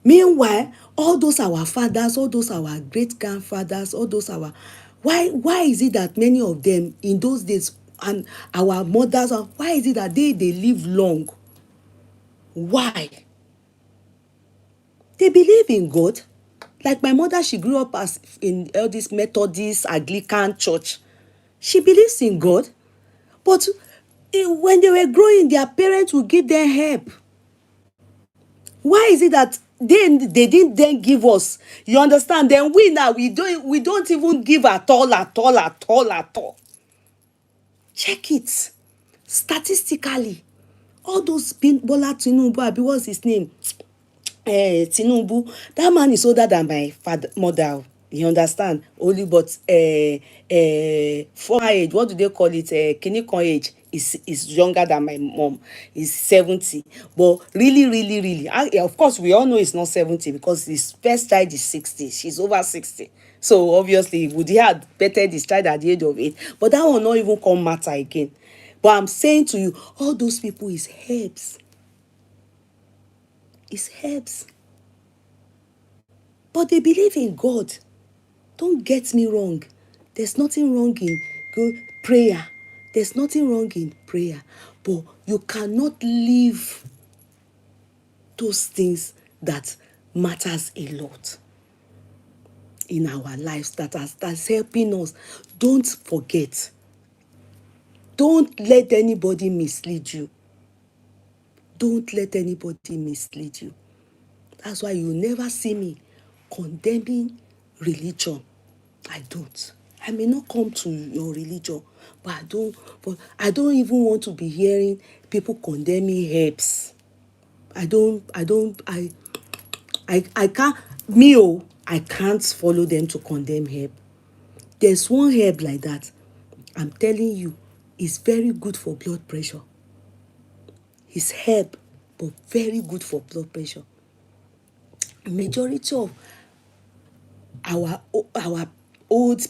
Meanwhile, all those our fathers, all those our great grandfathers, all those our, why is it that many of them in those days, and our mothers, why is it that they live long? Why? They believe in God. Like my mother, she grew up as in all this Methodist Anglican church. She believes in God, but when they were growing, their parents would give them help. Why is it that they didn't then give us? You understand? Then we now we don't even give at all. Check it statistically. All those Bola Tinubu, what's his name? Tinubu, that man is older than my mother. You understand? Only but for my age, what do they call it? Kinikon age is younger than my mom. Is 70. But really, of course, we all know it's not 70 because his first child is 60. She's over 60. So obviously, would he have bettered his child at the age of 8? But that will not even come matter again. But I'm saying to you, all those people is herbs. It's herbs. But they believe in God. Don't get me wrong. There's nothing wrong in prayer. There's nothing wrong in prayer. But you cannot leave those things that matters a lot in our lives, that's helping us. Don't forget. Don't let anybody mislead you. Don't let anybody mislead you. That's why you never see me condemning religion. I don't. I may not come to your religion, but I don't even want to be hearing people condemning herbs. I can't, I can't follow them to condemn herb. There's one herb like that, I'm telling you, it's very good for blood pressure. It's herb, but very good for blood pressure. Majority of our old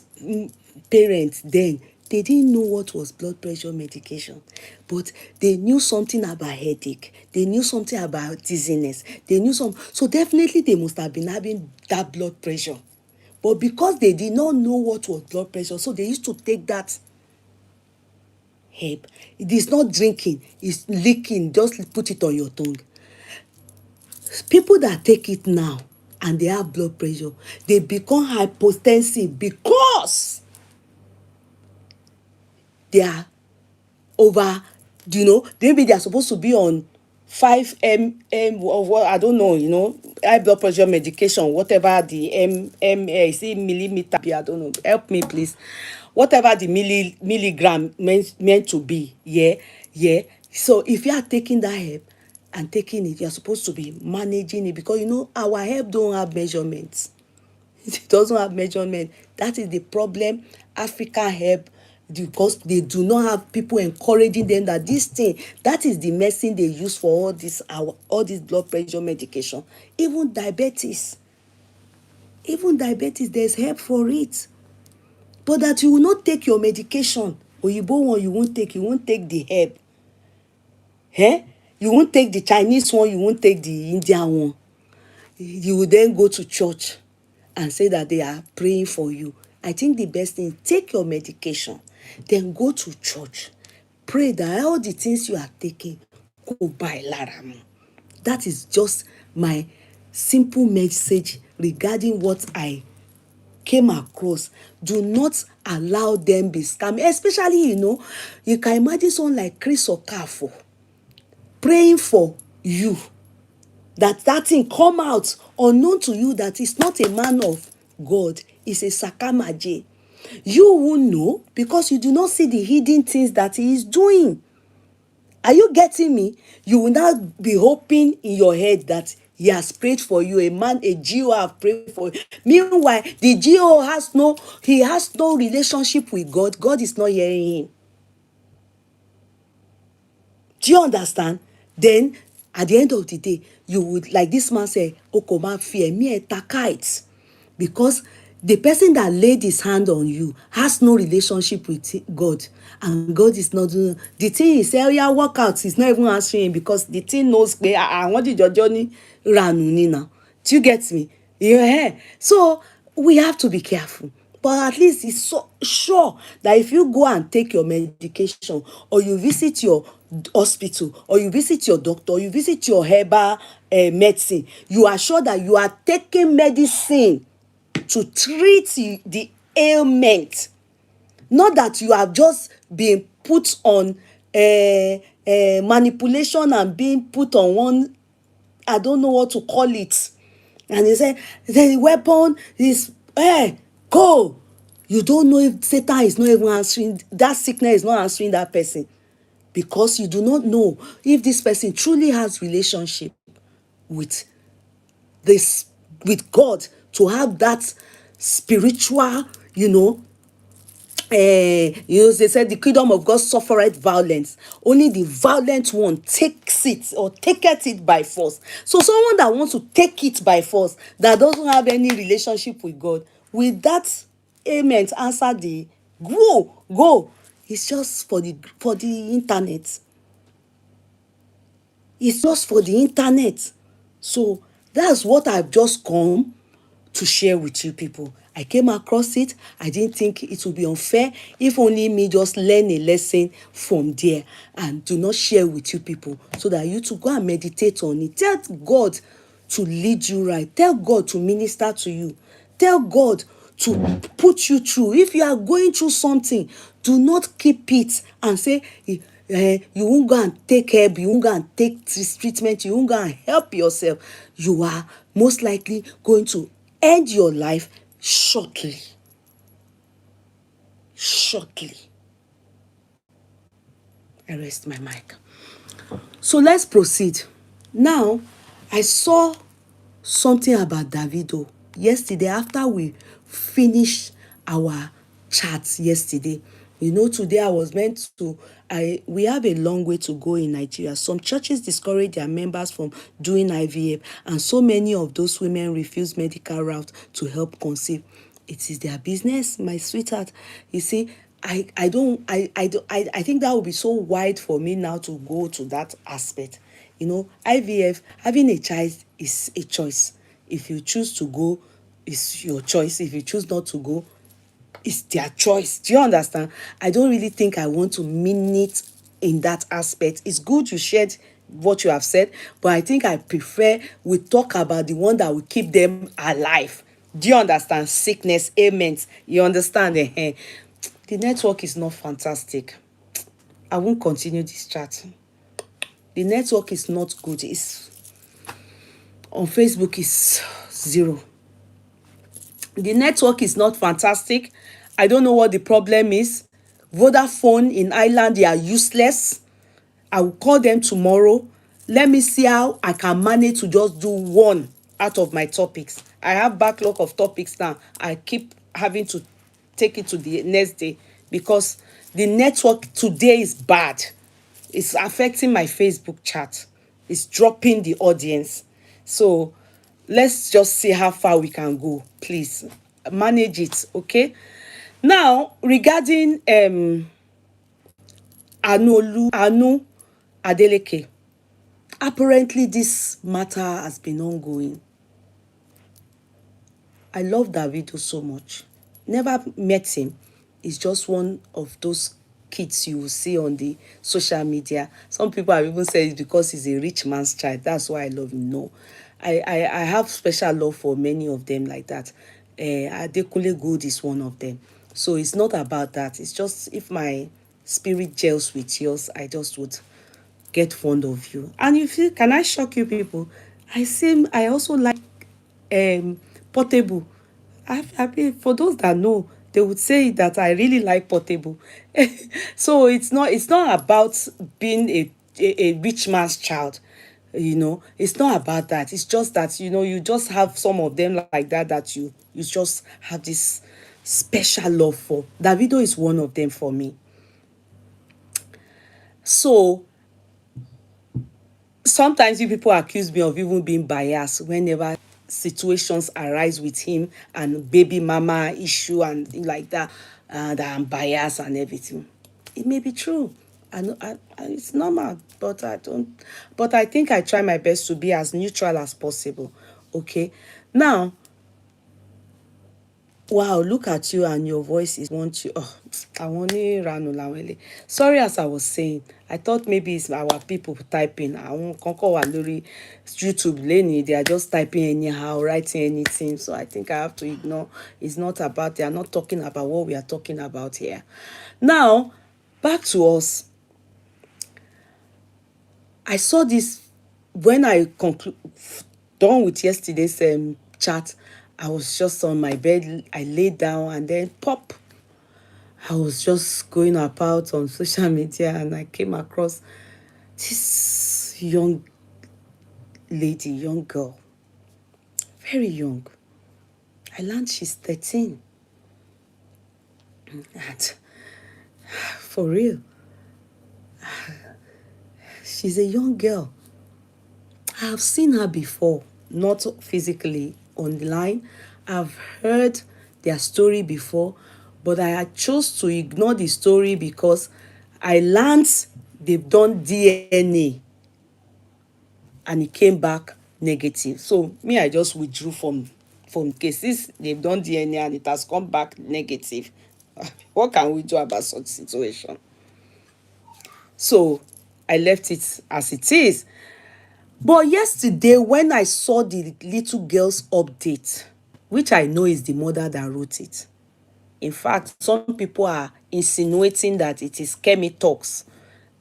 parents then, they didn't know what was blood pressure medication, but they knew something about headache, they knew something about dizziness, they knew some, so definitely they must have been having that blood pressure. But because they did not know what was blood pressure, so they used to take that herb. It is not drinking, it's licking, just put it on your tongue. People that take it now and they have blood pressure, they become hypotensive because they are over, maybe they are supposed to be on 5 of what, I don't know, high blood pressure medication, whatever the is it millimeter, I don't know, help me please, whatever the milligram meant to be. Yeah. So if you are taking that herb and taking it, you are supposed to be managing it, because our herb don't have measurements. It doesn't have measurement. That is the problem. African herb, because they do not have people encouraging them that this thing, that is the medicine they use for all this blood pressure medication. Even diabetes, there's help for it. But that you will not take your medication, Oyibo one you won't take the herb. You won't take the Chinese one, you won't take the Indian one. You will then go to church and say that they are praying for you. I think the best thing, take your medication, then go to church. Pray that all the things you are taking go by Laram. That is just my simple message regarding what I came across. Do not allow them be scammed. Especially, you can imagine someone like Chris Okafo praying for you, that thing come out unknown to you, that is not a man of God, is a sakamaje. You will know because you do not see the hidden things that he is doing. Are you getting me? You will not be hoping in your head that he has prayed for you, a GO have prayed for you. Meanwhile, the GO has no relationship with God. God is not hearing him. Do you understand? Then at the end of the day, you would, like this man said, Okoma fear me takite, because the person that laid his hand on you has no relationship with God, and God is not doing the thing. He said, "Oh yeah, work out." He's not even answering him because the thing knows where I wanted your journey ranuni now. Do you get me? Yeah. So we have to be careful. But at least it's so sure that if you go and take your medication, or you visit your hospital, or you visit your doctor, or you visit your herbal medicine, you are sure that you are taking medicine to treat the ailment, not that you have just been put on manipulation and being put on one, I don't know what to call it. And they say the weapon is go. You don't know if Satan is not even answering, that sickness is not answering that person, because you do not know if this person truly has relationship with with God, to have that spiritual, they said the kingdom of God suffereth violence. Only the violent one takes it, or taketh it by force. So someone that wants to take it by force, that doesn't have any relationship with God, with that amen answer the go. It's just for the internet. It's just for the internet. So that's what I've just come to share with you people. I came across it. I didn't think it would be unfair if only me just learn a lesson from there and do not share with you people, so that you to go and meditate on it. Tell God to lead you right. Tell God to minister to you. Tell God to put you through. If you are going through something, do not keep it and say, You won't go and take help, you won't go and take treatment, you won't go and help yourself, you are most likely going to end your life shortly. Shortly. I rest my mic. So let's proceed. Now, I saw something about Davido yesterday after we finished our chat yesterday. Today I was meant to, we have a long way to go in Nigeria. Some churches discourage their members from doing IVF, and so many of those women refuse medical route to help conceive. It is their business, my sweetheart. You see, I think that would be so wide for me now to go to that aspect. IVF, having a child is a choice. If you choose to go, it's your choice. If you choose not to go, it's their choice. Do you understand? I don't really think I want to mean it in that aspect. It's good you shared what you have said, but I think I prefer we talk about the one that will keep them alive. Do you understand? Sickness, ailments. You understand? The network is not fantastic. I won't continue this chat. The network is not good. It's on Facebook is 0. The network is not fantastic. I don't know what the problem is. Vodafone in Ireland, they are useless. I will call them tomorrow. Let me see how I can manage to just do one out of my topics. I have backlog of topics now. I keep having to take it to the next day because the network today is bad. It's affecting my Facebook chat. It's dropping the audience. So let's just see how far we can go. Please manage it, okay? Now, regarding Anu Adeleke, apparently this matter has been ongoing. I love Davido so much. Never met him. He's just one of those kids you will see on the social media. Some people have even said it's because he's a rich man's child. That's why I love him. No. I have special love for many of them like that. Adekunle Gold is one of them. So it's not about that. It's just if my spirit gels with yours, I just would get fond of you. And you feel, can I shock you people? I also like Portable. I mean, for those that know, they would say that I really like Portable. So it's not about being a rich man's child. It's not about that. It's just that you just have some of them like that you just have this special love for. Davido is one of them for me. So sometimes you people accuse me of even being biased whenever situations arise with him and baby mama issue and things like that, that I'm biased and everything. It may be true. I know it's normal, but I don't. But I think I try my best to be as neutral as possible. Okay, now. Wow, look at you and your voice is want you. Oh, I want to run Olawale. Sorry, as I was saying, I thought maybe it's our people typing. I won't conquer Walori YouTube lane. They are just typing anyhow, writing anything. So I think I have to ignore. It's not about, they are not talking about what we are talking about here. Now, back to us. I saw this when I done with yesterday's chat. I was just on my bed. I laid down and then pop. I was just going about on social media and I came across this young lady, young girl, very young. I learned she's 13. And for real, she's a young girl. I have seen her before, not physically, online. I've heard their story before, but I had chose to ignore the story because I learned they've done DNA and it came back negative. So me, I just withdrew from cases. They've done DNA and it has come back negative. What can we do about such situation? So I left it as it is. But yesterday, when I saw the little girl's update, which I know is the mother that wrote it. In fact, some people are insinuating that it is Kemi Talks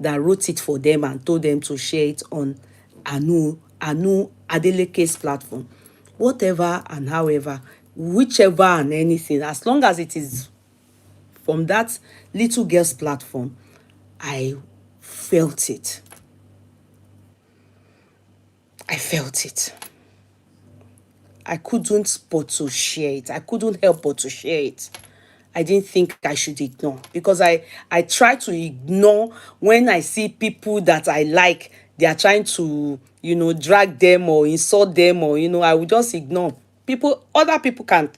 that wrote it for them and told them to share it on Anu Adeleke's platform. Whatever and however, whichever and anything, as long as it is from that little girl's platform, I felt it. I felt it. I couldn't but to share it. I couldn't help but to share it. I didn't think I should ignore, because I try to ignore when I see people that I like, they are trying to, drag them or insult them, or, I will just ignore. Other people can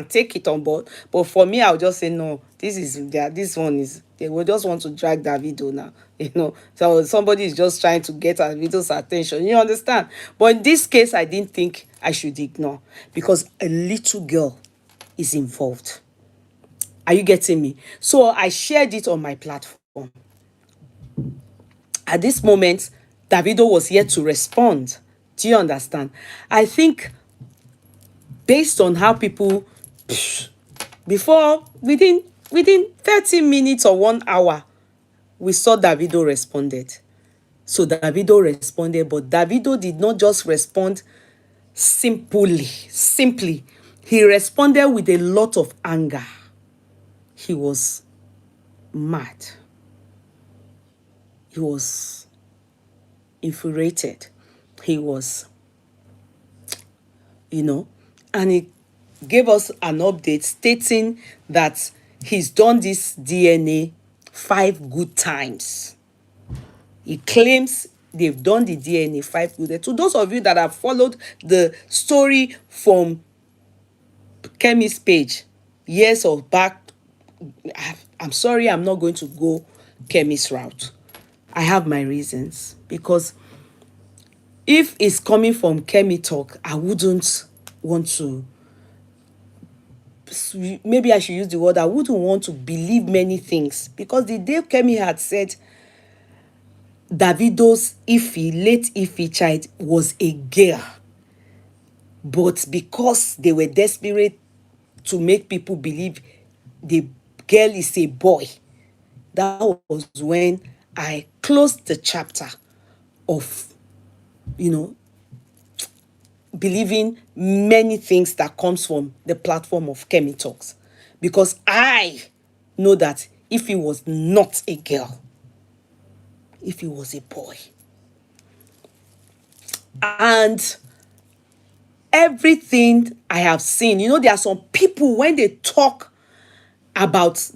take it on board, but for me, I'll just say, no, this one is, they will just want to drag Davido now, so somebody is just trying to get Davido's attention, you understand? But in this case, I didn't think I should ignore, because a little girl is involved. Are you getting me? So I shared it on my platform. At this moment, Davido was yet to respond. Do you understand? I think based on how people, before, within 30 minutes or 1 hour, we saw Davido responded. So Davido responded, but Davido did not just respond simply. He responded with a lot of anger. He was mad. He was infuriated. He was, and he gave us an update stating that he's done this DNA 5 good times. He claims they've done the DNA 5 good times. To those of you that have followed the story from Kemi's page years or back, I'm sorry, I'm not going to go Kemi's route. I have my reasons, because if it's coming from Kemi talk, I wouldn't want to, maybe I should use the word, I wouldn't want to believe many things, because the day Kemi had said Davido's late Ife child was a girl, but because they were desperate to make people believe the girl is a boy, that was when I closed the chapter of, believing many things that comes from the platform of Kemi Talks, because I know that if he was not a girl, if he was a boy, and everything I have seen, there are some people, when they talk about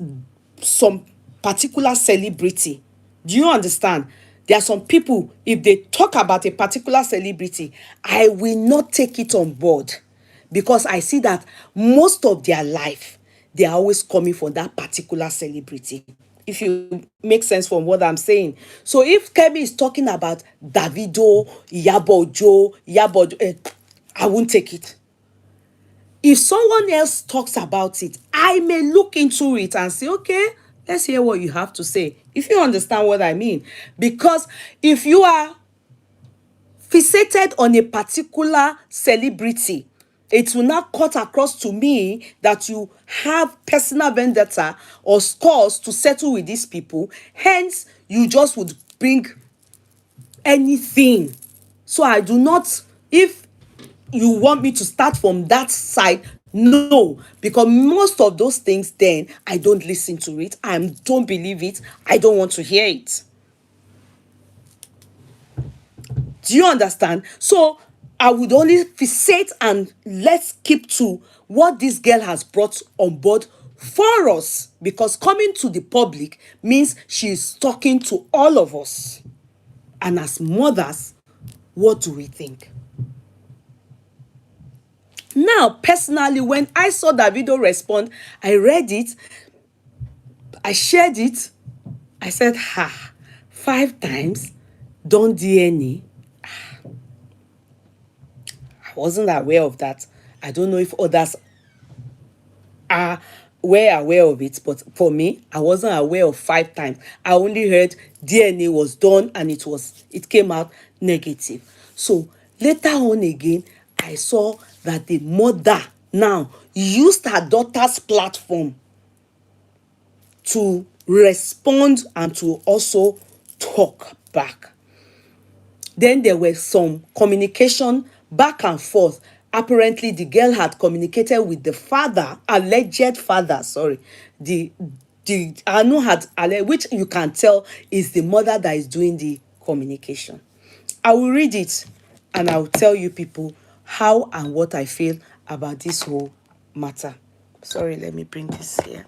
some particular celebrity, do you understand? There are some people, if they talk about a particular celebrity, I will not take it on board, because I see that most of their life, they are always coming from that particular celebrity. If you make sense from what I'm saying. So if Kemi is talking about Davido, Yabo, I won't take it. If someone else talks about it, I may look into it and say, okay, let's hear what you have to say. If you understand what I mean. Because if you are fixated on a particular celebrity, it will not cut across to me that you have personal vendetta or scores to settle with these people. Hence, you just would bring anything. So I do not, if you want me to start from that side, no, because most of those things, then I don't listen to it, I don't believe it, I don't want to hear it. Do you understand? So I would only fixate and let's keep to what this girl has brought on board for us, because coming to the public means she's talking to all of us. And as mothers, what do we think? Now, personally, when I saw that video respond, I read it, I shared it, I said, 5 times, done DNA. I wasn't aware of that. I don't know if others were aware of it, but for me, I wasn't aware of 5 times. I only heard DNA was done and it came out negative. So later on again, I saw that the mother now used her daughter's platform to respond and to also talk back. Then there were some communication back and forth. Apparently, the girl had communicated with the father, alleged father, sorry. The Anu had, which you can tell is the mother that is doing the communication. I will read it and I will tell you people how and what I feel about this whole matter. Sorry, let me bring this here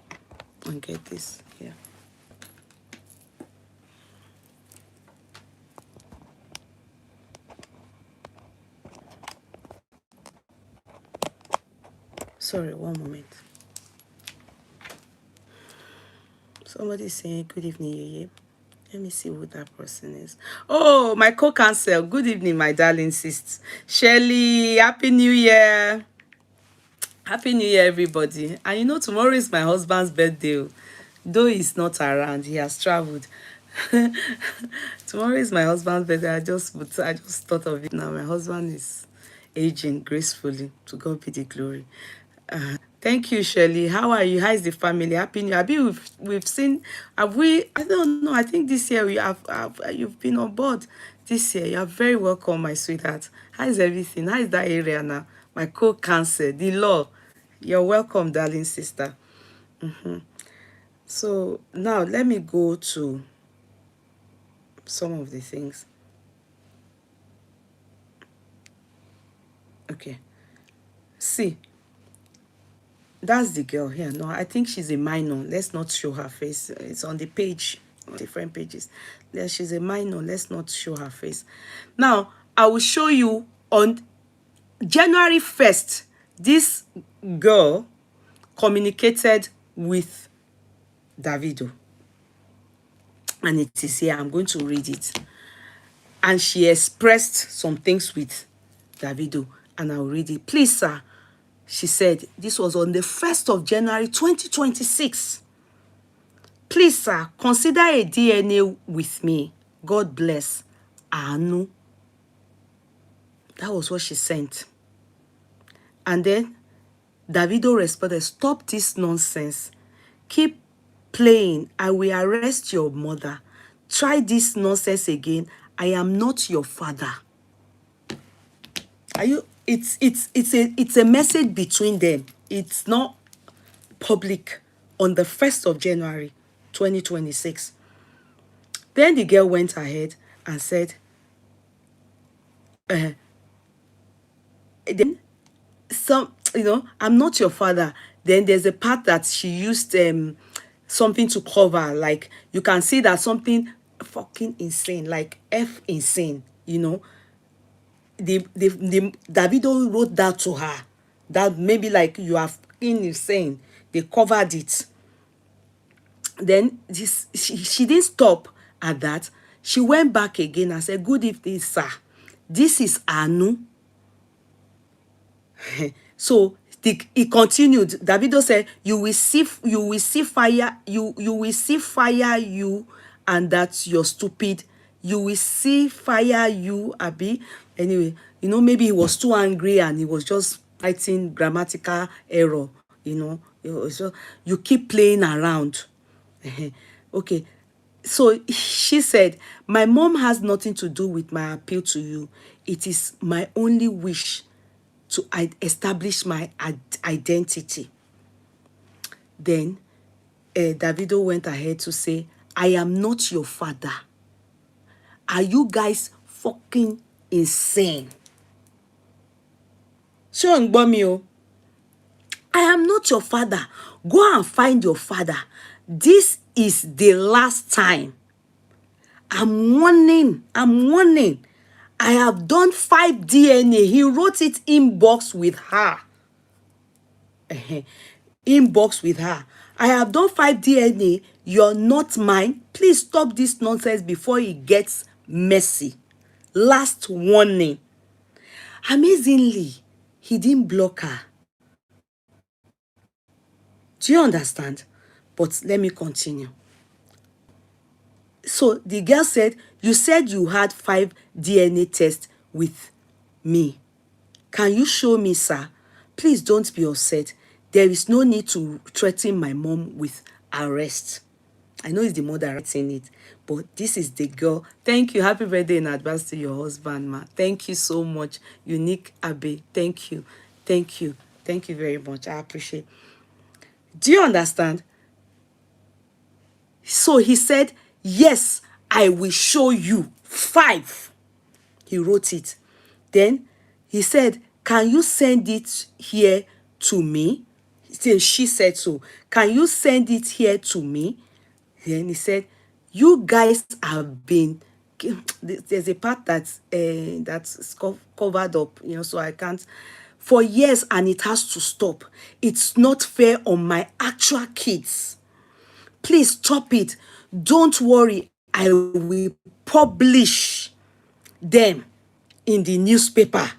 and get this here. Sorry, one moment. Somebody saying good evening, Yeye. Let me see who that person is. Oh, my co-counsel. Good evening, my darling sis. Shirley, Happy New Year. Happy New Year, everybody. And you know, tomorrow is my husband's birthday. Though he's not around, he has traveled. Tomorrow is my husband's birthday. I just thought of it now. My husband is aging gracefully. To God be the glory. Thank you, Shirley. How are you? How is the family? Happy New Year. We've seen, have we, I don't know, I think this year we have you've been on board this year. You're very welcome, my sweetheart. How is everything? How is that area now? My co-cancer, the law. You're welcome, darling sister. So now let me go to some of the things. Okay. See, that's the girl here. No, I think she's a minor. Let's not show her face. It's on the page, on different pages. There, she's a minor. Let's not show her face. Now, I will show you on January 1st, this girl communicated with Davido. And it is here. I'm going to read it. And she expressed some things with Davido. And I'll read it. Please, sir. She said, this was on the 1st of January 2026. Please, sir, consider a DNA with me. God bless. Anu. That was what she sent. And then Davido responded, stop this nonsense. Keep playing. I will arrest your mother. Try this nonsense again. I am not your father. Are you? It's a message between them. It's not public on the 1st of January 2026. Then the girl went ahead and said, then I'm not your father. Then there's a part that she used something to cover, like you can see that something fucking insane, like F insane, the Davido wrote that to her, that maybe like you are fucking insane. They covered it. Then she didn't stop at that. She went back again and said, good evening, sir. This is Anu. So he continued. Davido said, you will see fire, you will see fire, you, and that's your stupid. You will see fire, you, Abi. Anyway, maybe he was too angry and he was just writing grammatical error. It was just, you keep playing around. Okay. So she said, my mom has nothing to do with my appeal to you. It is my only wish to establish my identity. Then Davido went ahead to say, I am not your father. Are you guys fucking insane? I am not your father. Go and find your father. This is the last time. I'm warning. I have done 5 DNA. He wrote it inbox with her. Inbox with her. I have done 5 DNA. You're not mine. Please stop this nonsense before it gets messy. Last warning. Amazingly, he didn't block her. Do you understand? But let me continue. So the girl said, you said you had 5 DNA tests with me. Can you show me, sir? Please don't be upset. There is no need to threaten my mom with arrest. I know it's the mother writing it, but this is the girl. Thank you. Happy birthday in advance to your husband, ma. Thank you so much. Unique Abe. Thank you. Thank you. Thank you very much. I appreciate. Do you understand? So he said, yes, I will show you 5. He wrote it. Then he said, can you send it here to me? She said so. Can you send it here to me? Then he said, you guys have been, there's a part that's covered up, so I can't, for years, and it has to stop. It's not fair on my actual kids. Please stop it. Don't worry, I will publish them in the newspaper.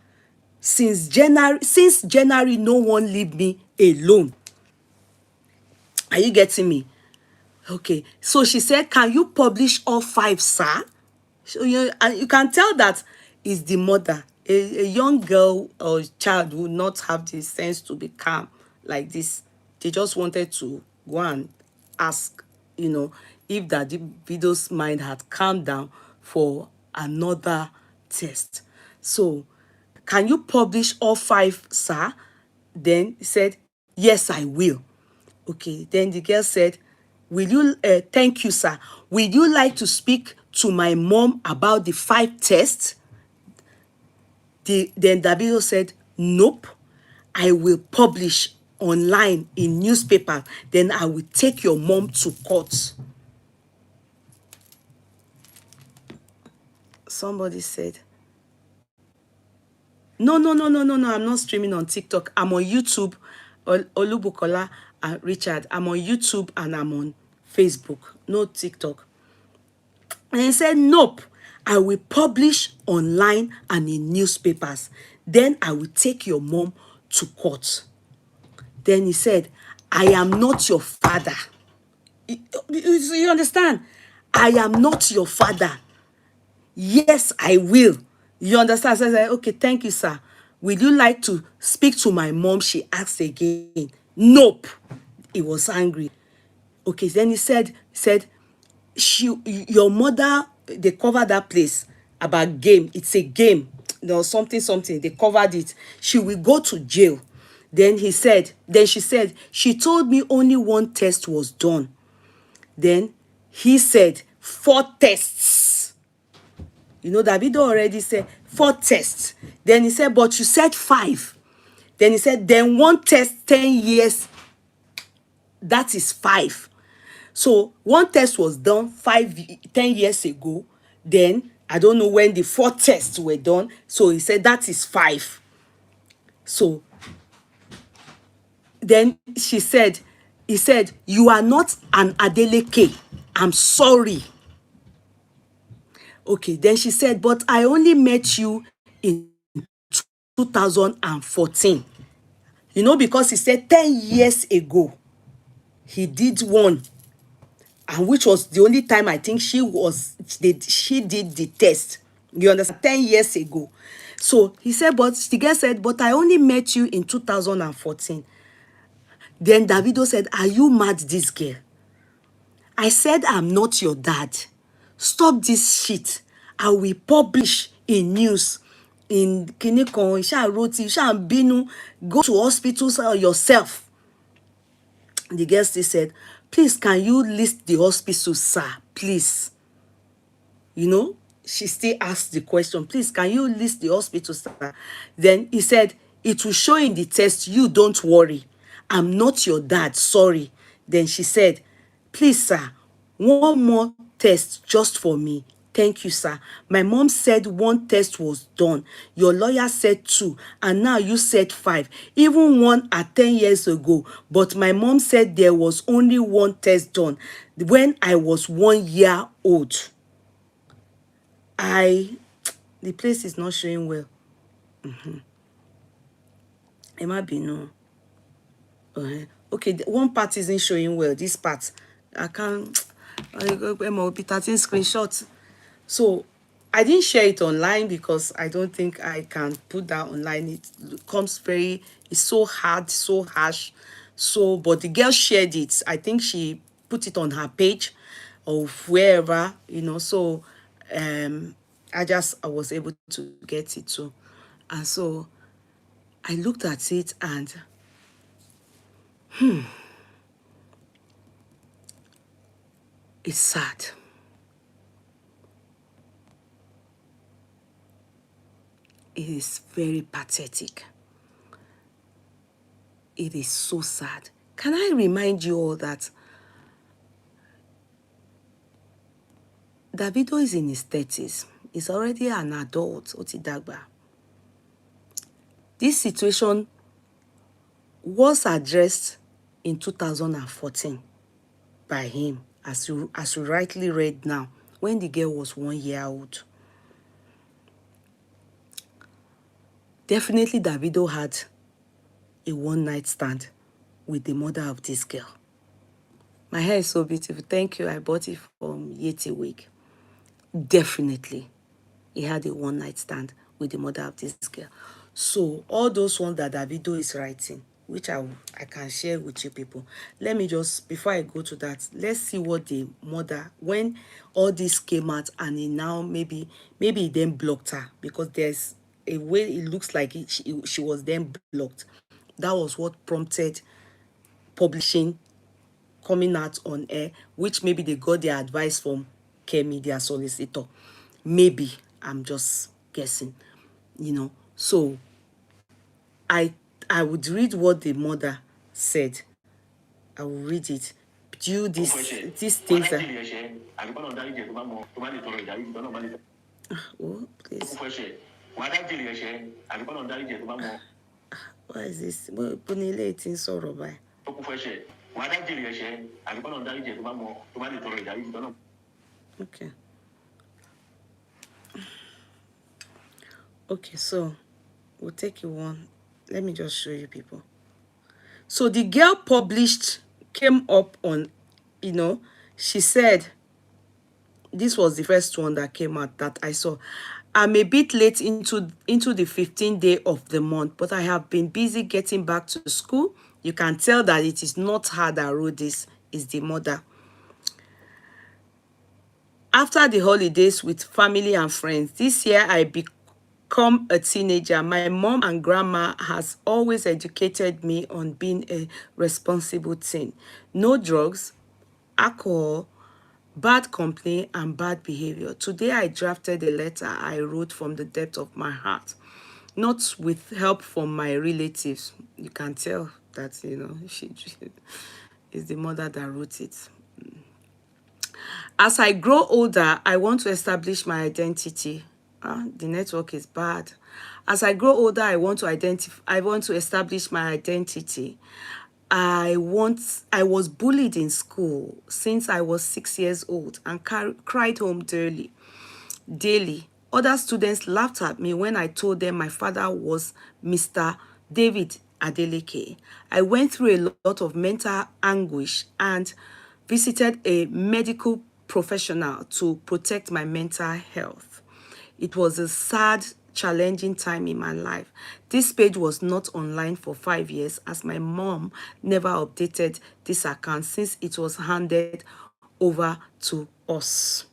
Since January, no one leave me alone. Are you getting me? Okay. So she said, can you publish all 5, sir? So and you can tell that is the mother. A young girl or child would not have the sense to be calm like this. They just wanted to go and ask, if that Davido's mind had calmed down for another test. So, can you publish all 5, sir? Then he said, yes, I will. Okay, then the girl said, will you, thank you, sir. Will you like to speak to my mom about the 5 tests? Then Davido said, nope, I will publish online in newspaper. Then I will take your mom to court. Somebody said, no, I'm not streaming on TikTok. I'm on YouTube, Olubukola and Richard. I'm on YouTube and I'm on Facebook, no TikTok. And he said, nope, I will publish online and in newspapers. Then I will take your mom to court. Then he said, I am not your father. You understand? I am not your father. Yes, I will. You understand? So I said, okay, thank you, sir. Would you like to speak to my mom? She asked again. Nope. He was angry. Okay, then he said, your mother, they covered that place about game. It's a game. Something. They covered it. She will go to jail. Then she said, she told me only 1 test was done. Then he said, 4 tests. Davido already said 4 tests. Then he said, but you said 5. Then he said, then 1 test 10 years. That is 5. So 1 test was done 10 years ago. Then I don't know when the 4 tests were done. So he said that is 5. So then he said, you are not an Adeleke. I'm sorry. Okay, then she said, but I only met you in 2014. Because he said 10 years ago, he did 1. And which was the only time I think she did the test. You understand? 10 years ago. So he said, but the girl said, but I only met you in 2014. Then Davido said, are you mad, this girl? I said, I'm not your dad. Stop this shit. I will publish in news. In Kinikon, Isha wrote, Isha Binu, go to hospitals yourself. The girl still said, please, can you list the hospital, sir? Please. She still asked the question, please, can you list the hospital, sir? Then he said, it will show in the test, you don't worry. I'm not your dad, sorry. Then she said, please, sir, 1 more test just for me. Thank you, sir. My mom said 1 test was done. Your lawyer said 2, and now you said 5. Even 1 at 10 years ago. But my mom said there was only 1 test done when I was 1 year old. The place is not showing well. It might be no. Okay, one part isn't showing well. This part, I can't. Be 13 screenshots. So I didn't share it online because I don't think I can put that online. It comes it's so hard, so harsh. So, but the girl shared it. I think she put it on her page or wherever, so I was able to get it too. And so I looked at it and it's sad. It is very pathetic. It is so sad. Can I remind you all that Davido is in his 30s. He's already an adult, Otidagba. This situation was addressed in 2014 by him, as you rightly read now, when the girl was 1 year old. Definitely Davido had a one-night stand with the mother of this girl. My hair is so beautiful. Thank you. I bought it from Yeye Wig. Definitely, he had a one-night stand with the mother of this girl. So all those ones that Davido is writing, which I can share with you people. Let me just, before I go to that, let's see what the mother, when all this came out and he now maybe he then blocked her, because there's a way it looks like she was then blocked. That was what prompted publishing, coming out on air, which maybe they got their advice from Kemi, their solicitor. Maybe, I'm just guessing, So I would read what the mother said. I will read it. Do these things that... Oh, please. Why is this? Okay. Okay, so we'll take it one. Let me just show you people. So the girl came up on, she said, this was the first one that came out that I saw. I'm a bit late into the 15th day of the month, but I have been busy getting back to school. You can tell that it is not her that wrote this, it's the mother. After the holidays with family and friends, this year I become a teenager. My mom and grandma has always educated me on being a responsible teen. No drugs, alcohol, bad company, and bad behavior. Today I drafted a letter I wrote from the depth of my heart, not with help from my relatives. You can tell that, she is the mother that wrote it. As I grow older, I want to establish my identity. The network is bad. As I grow older, I want to establish my identity. I was bullied in school since I was 6 years old and cried home daily. Other students laughed at me when I told them my father was Mr. David Adeleke. I went through a lot of mental anguish and visited a medical professional to protect my mental health. It was a sad, challenging time in my life. This page was not online for 5 years as my mom never updated this account since it was handed over to us.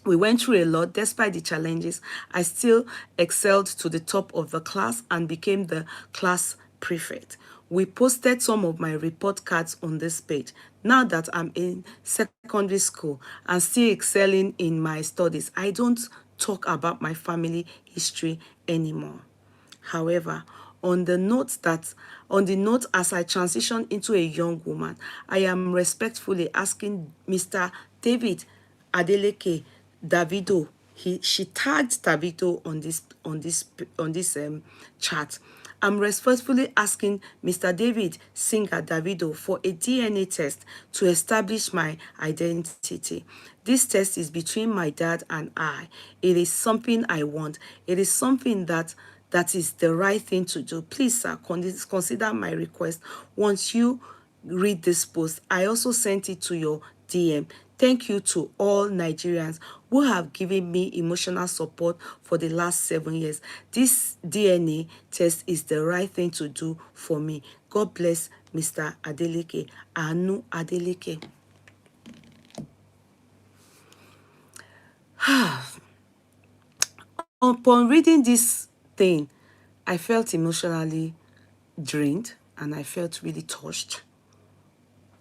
We went through a lot. Despite the challenges, I still excelled to the top of the class and became the class prefect. We posted some of my report cards on this page. Now that I'm in secondary school and still excelling in my studies, I don't talk about my family history anymore. However, on the note as I transition into a young woman, I am respectfully asking Mr. David Adeleke Davido. She tagged Davido on this chat. I'm respectfully asking Mr. David Singer Davido for a DNA test to establish my identity. This test is between my dad and I. It is something I want. It is something that is the right thing to do. Please, sir, consider my request. Once you read this post, I also sent it to your DM. Thank you to all Nigerians who have given me emotional support for the last 7 years. This DNA test is the right thing to do for me. God bless Mr. Adeleke, Anu Adeleke. Upon reading this thing, I felt emotionally drained and I felt really touched.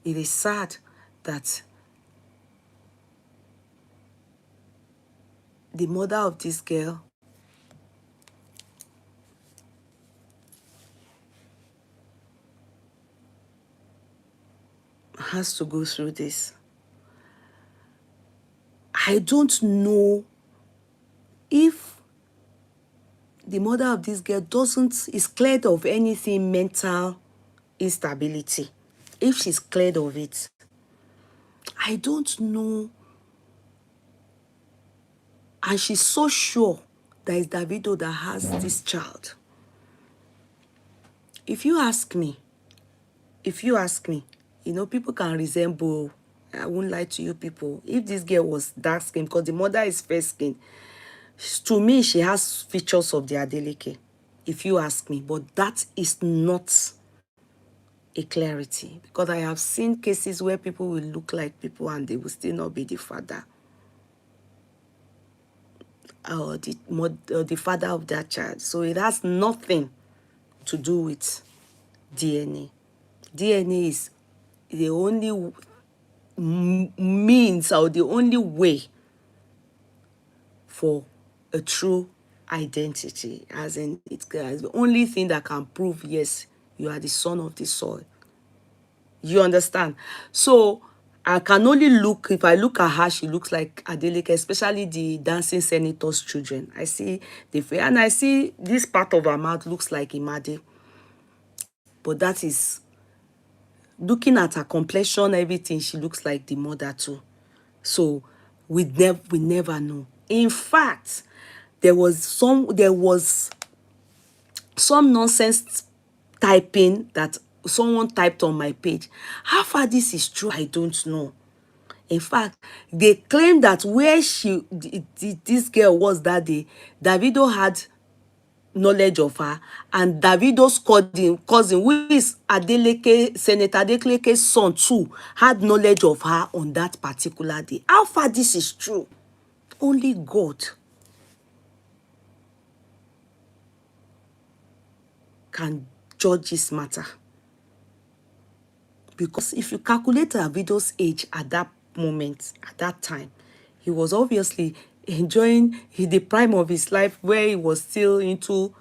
It is sad that the mother of this girl has to go through this. I don't know if the mother of this girl is cleared of anything mental instability. If she's cleared of it, I don't know. And she's so sure that it's Davido that has this child. If you ask me, people can resemble. I won't lie to you people. If this girl was dark skin, because the mother is fair skin, to me, she has features of the Adeleke, if you ask me. But that is not a clarity, because I have seen cases where people will look like people and they will still not be the father or the father of that child. So it has nothing to do with DNA. DNA is the only means or the only way for a true identity, as in it's the only thing that can prove, yes, you are the son of the soil. You understand? So I can only look, if I look at her, she looks like Adeleke, especially the dancing senator's children. I see the face, and I see this part of her mouth looks like Imade. But that is, looking at her complexion, everything, she looks like the mother too. So we never know. In fact, there was some nonsense typing that someone typed on my page. How far this is true, I don't know. In fact, they claim that where this girl was that day, Davido had knowledge of her, and Davido's cousin, who is Senator Adeleke's son too, had knowledge of her on that particular day. How far this is true, only God can judge this matter. Because if you calculate Davido's age at that moment, at that time, he was obviously enjoying the prime of his life, where he was still into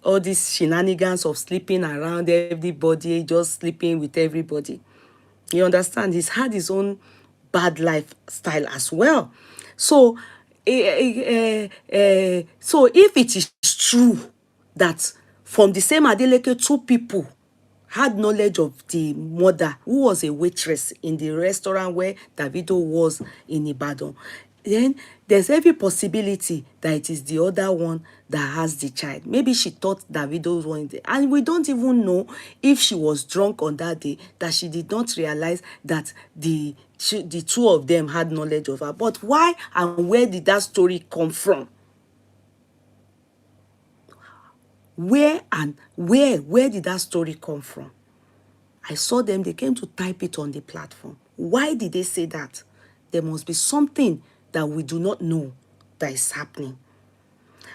all these shenanigans of sleeping around everybody, just sleeping with everybody. You understand? He's had his own bad lifestyle as well. So, so if it is true that from the same Adeleke, two people had knowledge of the mother, who was a waitress in the restaurant where Davido was in Ibadan, then there's every possibility that it is the other one that has the child. Maybe she thought Davido was one, and we don't even know if she was drunk on that day, that she did not realize that the two of them had knowledge of her. But why and where did that story come from? Where did that story come from? I saw them, they came to type it on the platform. Why did they say that? There must be something that we do not know that is happening.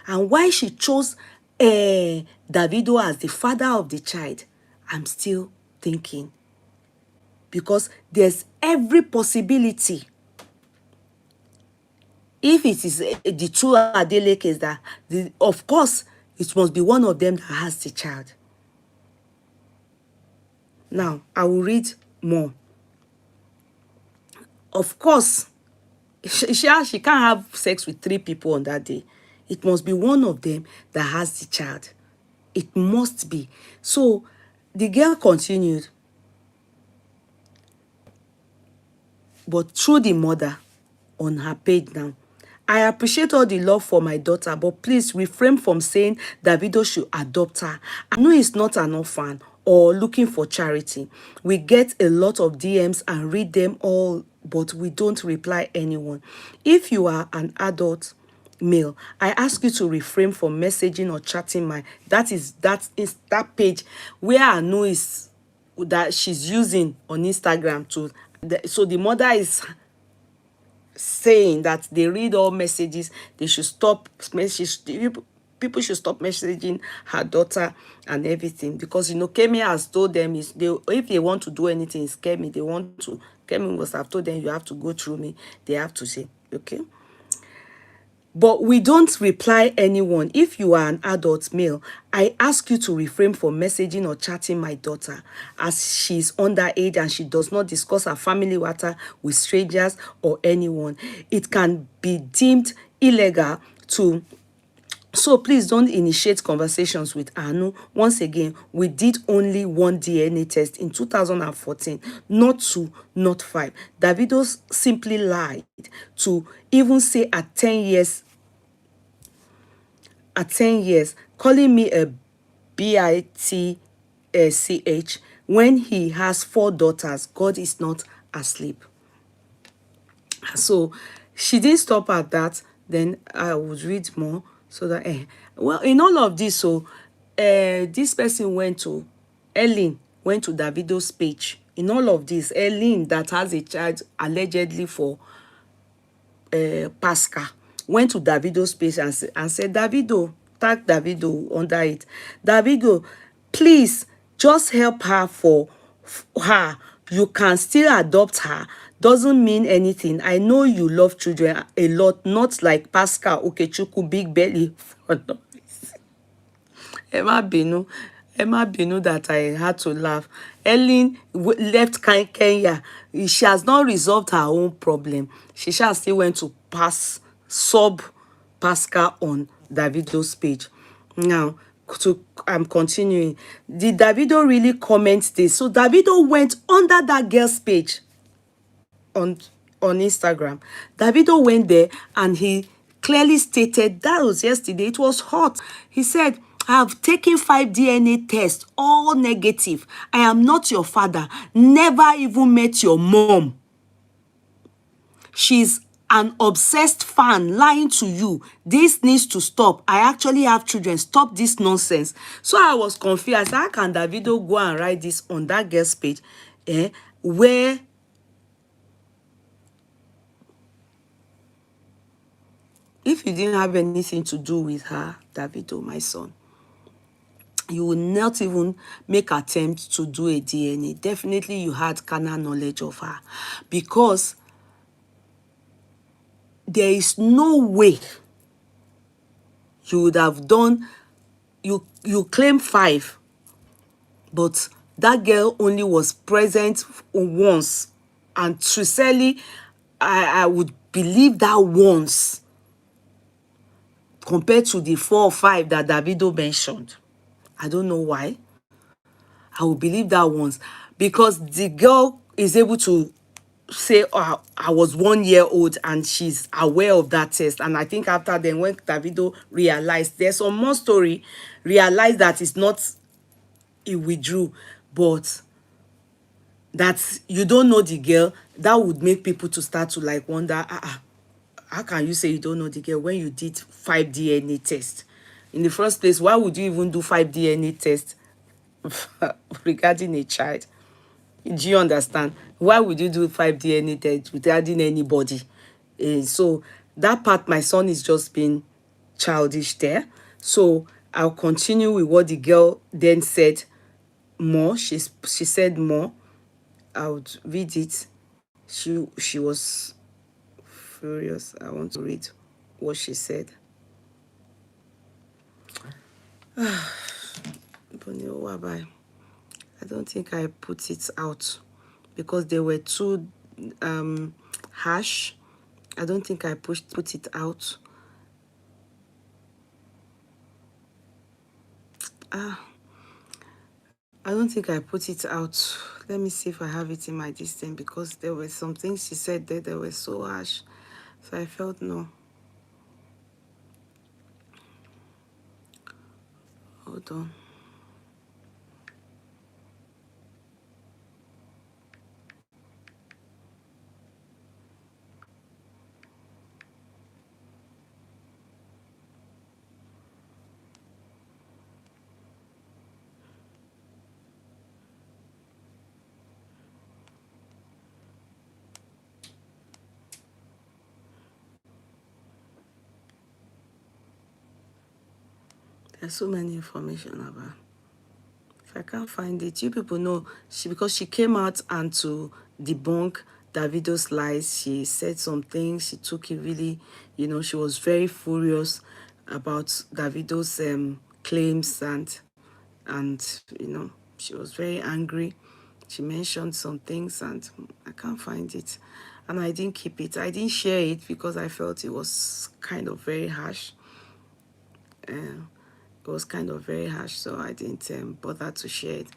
And why she chose Davido as the father of the child, I'm still thinking. Because there's every possibility, if it is the two Adelekes, that of course it must be one of them that has the child. Now, I will read more. Of course, she can't have sex with 3 people on that day. It must be one of them that has the child. It must be. So the girl continued, but through the mother on her page now. I appreciate all the love for my daughter, but please refrain from saying Davido should adopt her. I know he's not an orphan or looking for charity. We get a lot of DMs and read them all, but we don't reply anyone. If you are an adult male, I ask you to refrain from messaging or chatting that page where I know is that she's using on Instagram to so the mother is saying that they read all messages, they should stop message, people should stop messaging her daughter and everything, because Kemi has told them, is they, if they want to do anything, it's Kemi, they want to, Kemi must have told them, you have to go through me, they have to say, okay. But we don't reply anyone. If you are an adult male, I ask you to refrain from messaging or chatting my daughter, as she's underage and she does not discuss her family matter with strangers or anyone. It can be deemed illegal to, so please don't initiate conversations with Anu. Once again, we did only one DNA test in 2014, not two, not five. Davido simply lied to even say at 10 years, calling me a bitch when he has 4 daughters. God is not asleep. So she didn't stop at that. Then I would read more so that well, in all of this, so this person went to Ellen, went to Davido's page. In all of this, Ellen, that has a child allegedly for Pascal, went to Davido's page and said, Davido, tag Davido under it. Davido, please just help her for her. You can still adopt her. Doesn't mean anything. I know you love children a lot, not like Pascal Okechukwu big belly. Emma Binu, that I had to laugh. Ellen left Kenya. She has not resolved her own problem. She shall still went to sub Pascal on Davido's page. Now, I'm continuing. Did Davido really comment this? So Davido went under that girl's page on Instagram. Davido went there and he clearly stated, that was yesterday, it was hot. He said, I have taken 5 DNA tests, all negative. I am not your father. Never even met your mom. She's an obsessed fan lying to you. This needs to stop. I actually have children. Stop this nonsense. So I was confused. How can Davido go and write this on that girl's page? Where if you didn't have anything to do with her, Davido, my son, you will not even make attempts to do a DNA. Definitely you had carnal knowledge of her, because there is no way you would have done, you claim 5, but that girl only was present once, and sincerely, I would believe that once compared to the 4 or 5 that Davido mentioned. I don't know why. I will believe that once, because the girl is able to say, oh, I was 1 year old, and she's aware of that test. And I think after then, when Davido realized there's some more story, realized that it's not, he withdrew, but that you don't know the girl, that would make people to start to like wonder, how can you say you don't know the girl when you did 5 DNA tests? In the first place, why would you even do 5 DNA tests regarding a child? Do you understand? Why would you do 5 DNA tests regarding anybody? So that part, my son is just being childish there. So I'll continue with what the girl then said more. She said more. I would read it. She was furious. I want to read what she said. I don't think I put it out because they were too harsh. I don't think I put it out. I don't think I put it out. Let me see if I have it in my distance, because there were some things she said there that were so harsh. So I felt no. Hold on. There's so many information about. If I can't find it, you people know because she came out and to debunk Davido's lies. She said some things. She took it really, she was very furious about Davido's claims and she was very angry. She mentioned some things and I can't find it. And I didn't keep it. I didn't share it because I felt it was kind of very harsh. It was kind of very harsh, so I didn't bother to share it.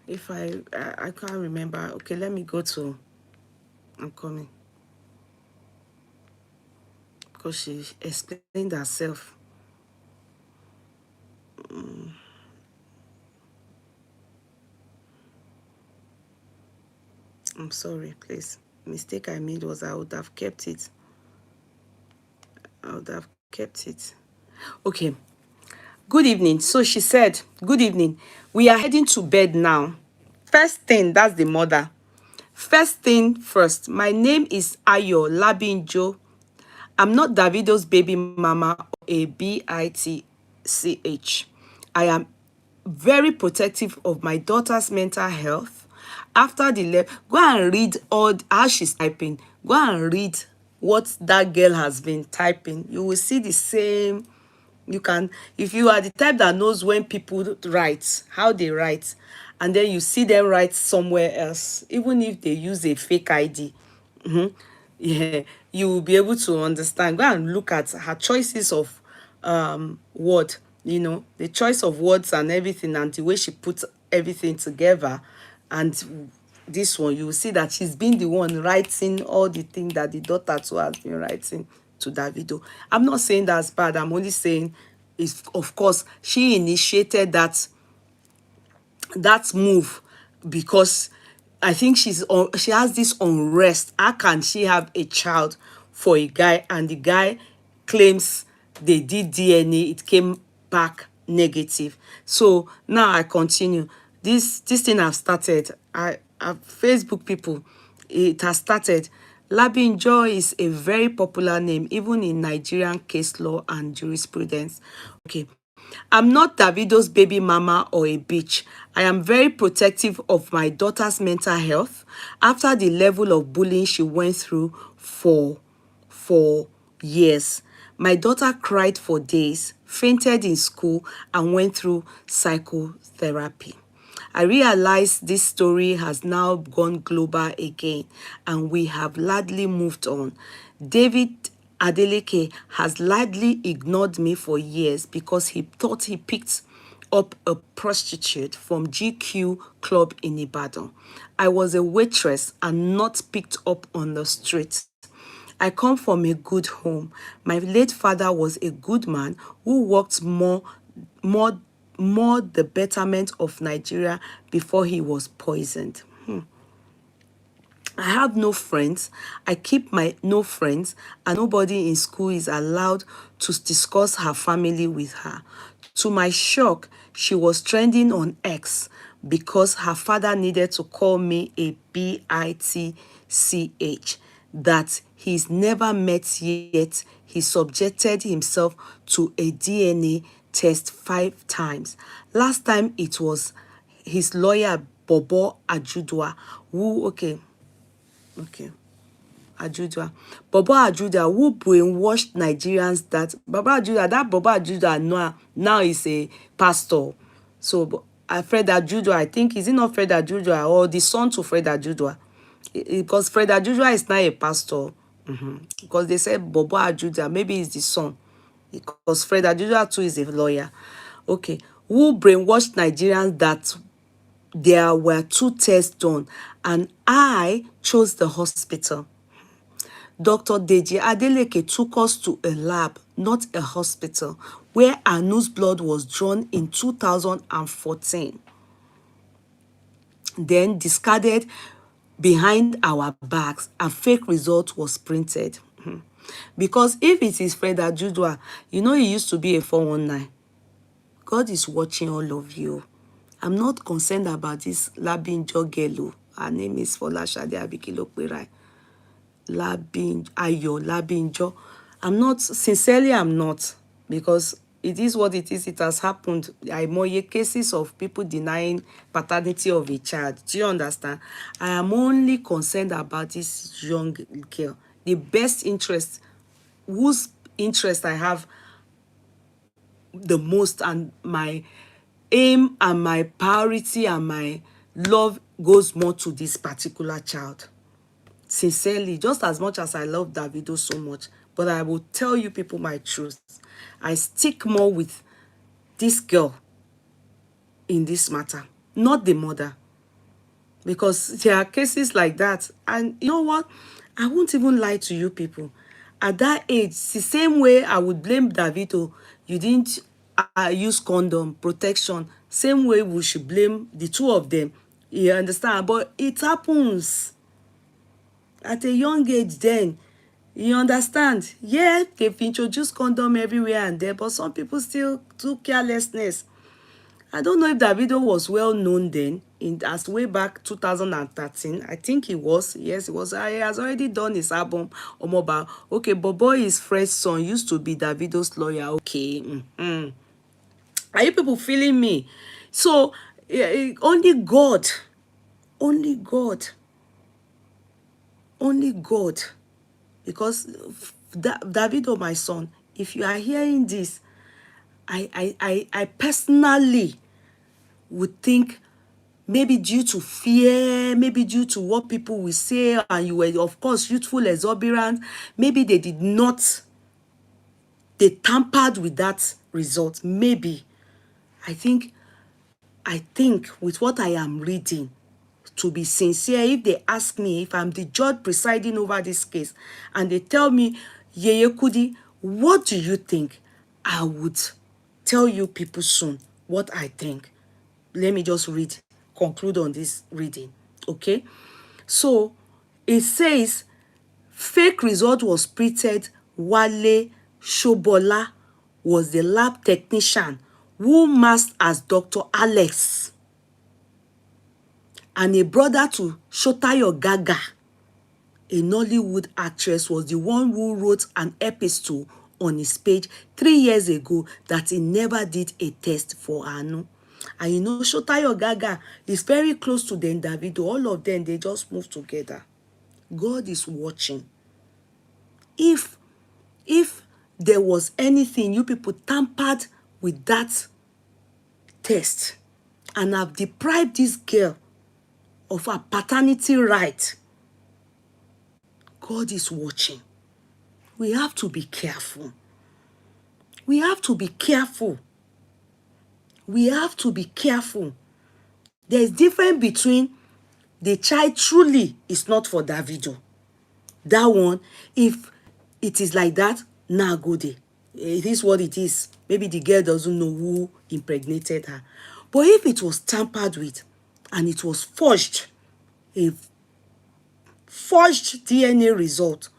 If I can't remember. Okay, let me go to. I'm coming because she explained herself. I'm sorry, please. Mistake I made was I would have kept it. I would have kept it. Okay. Good evening. So she said, good evening. We are heading to bed now. First thing, that's the mother. First thing first, my name is Ayo Labinjo. I'm not Davido's baby mama or a bitch. I am very protective of my daughter's mental health. After the go and read all how she's typing. Go and read what that girl has been typing. You will see the same. You can, if you are the type that knows when people write, how they write, and then you see them write somewhere else, even if they use a fake ID, yeah, you will be able to understand. Go and look at her choices of word, the choice of words and everything, and the way she puts everything together. And this one, you will see that she's been the one writing all the things that the daughter too has been writing to Davido. I'm not saying that's bad. I'm only saying, is of course she initiated that move because I think she has this unrest. How can she have a child for a guy and the guy claims they did DNA, it came back negative? So now I continue. This thing I've started. Facebook people, it has started. Labinjo is a very popular name even in Nigerian case law and jurisprudence. Okay. I'm not Davido's baby mama or a bitch. I am very protective of my daughter's mental health after the level of bullying she went through for years. My daughter cried for days, fainted in school, and went through psychotherapy. I realize this story has now gone global again, and we have largely moved on. David Adeleke has largely ignored me for years because he thought he picked up a prostitute from GQ Club in Ibadan. I was a waitress and not picked up on the street. I come from a good home. My late father was a good man who worked more, more the betterment of Nigeria before he was poisoned. I have no friends. I keep my no friends, and nobody in school is allowed to discuss her family with her. To my shock, she was trending on X because her father needed to call me a bitch that he's never met yet. He subjected himself to a DNA test 5 times. Last time it was his lawyer, Bobo Ajudua, who, okay. Ajuda. Baba Ajuda, who brainwashed Nigerians that Baba Ajuda now is a pastor. So Fred Ajuda, I think, is it not Fred Ajuda or the son to Fred Ajuda? Because Fred Ajuda is not a pastor. Because they said Baba Ajuda, maybe it's the son. Because Fred Ajuda too is a lawyer. Okay. Who brainwashed Nigerians that there were 2 tests done and I chose the hospital. Dr. Deji Adeleke took us to a lab, not a hospital, where Anu's blood was drawn in 2014, then discarded behind our backs. A fake result was printed. Because if it is Fred Ajudua, he used to be a 419. God is watching all of you. I'm not concerned about this Labinjo Gelu. Her name is Folashade Abikilokperai. Labinjo. I'm not, sincerely, I'm not. Because it is what it is. It has happened. Àìmọye cases of people denying paternity of a child. Do you understand? I am only concerned about this young girl. The best interest, whose interest I have the most, and my aim and my priority and my love goes more to this particular child. Sincerely, just as much as I love Davido so much, but I will tell you people my truth. I stick more with this girl in this matter, not the mother. Because there are cases like that. And you know what? I won't even lie to you people. At that age, it's the same way I would blame Davido. You didn't use condom protection. Same way we should blame the two of them. You understand? But it happens at a young age then. You understand? Yeah, they've introduced condom everywhere and there, but some people still do carelessness. I don't know if Davido was well known then, as way back 2013. I think he was. Yes, he was. He has already done his album Omoba. Okay, but boy, his first son used to be Davido's lawyer. Okay. Are you people feeling me? So, only God, only God, only God. Because Davido, my son, if you are hearing this, I personally would think, maybe due to fear, maybe due to what people will say, and you were, of course, youthful, exuberant, maybe they did not, they tampered with that result. Maybe. I think with what I am reading, to be sincere, if they ask me, if I'm the judge presiding over this case, and they tell me, Yeye Kudi, what do you think? I would tell you people soon what I think. Let me just conclude on this reading, okay? So, it says, fake result was printed. Wale Shobola was the lab technician who masked as Dr. Alex, and a brother to Shotayo Gaga, a Nollywood actress, was the one who wrote an epistle on his page 3 years ago that he never did a test for Anu. And you know, Shotayo Gaga is very close to them, Davido. All of them, they just move together. God is watching. If there was anything, you people tampered with that test and have deprived this girl of her paternity right, God is watching. We have to be careful. We have to be careful. We have to be careful. There's difference between the child truly is not for Davido. That one, if it is like that, nah, go there. It is what it is. Maybe the girl doesn't know who impregnated her. But if it was tampered with and it was forged, a forged DNA result,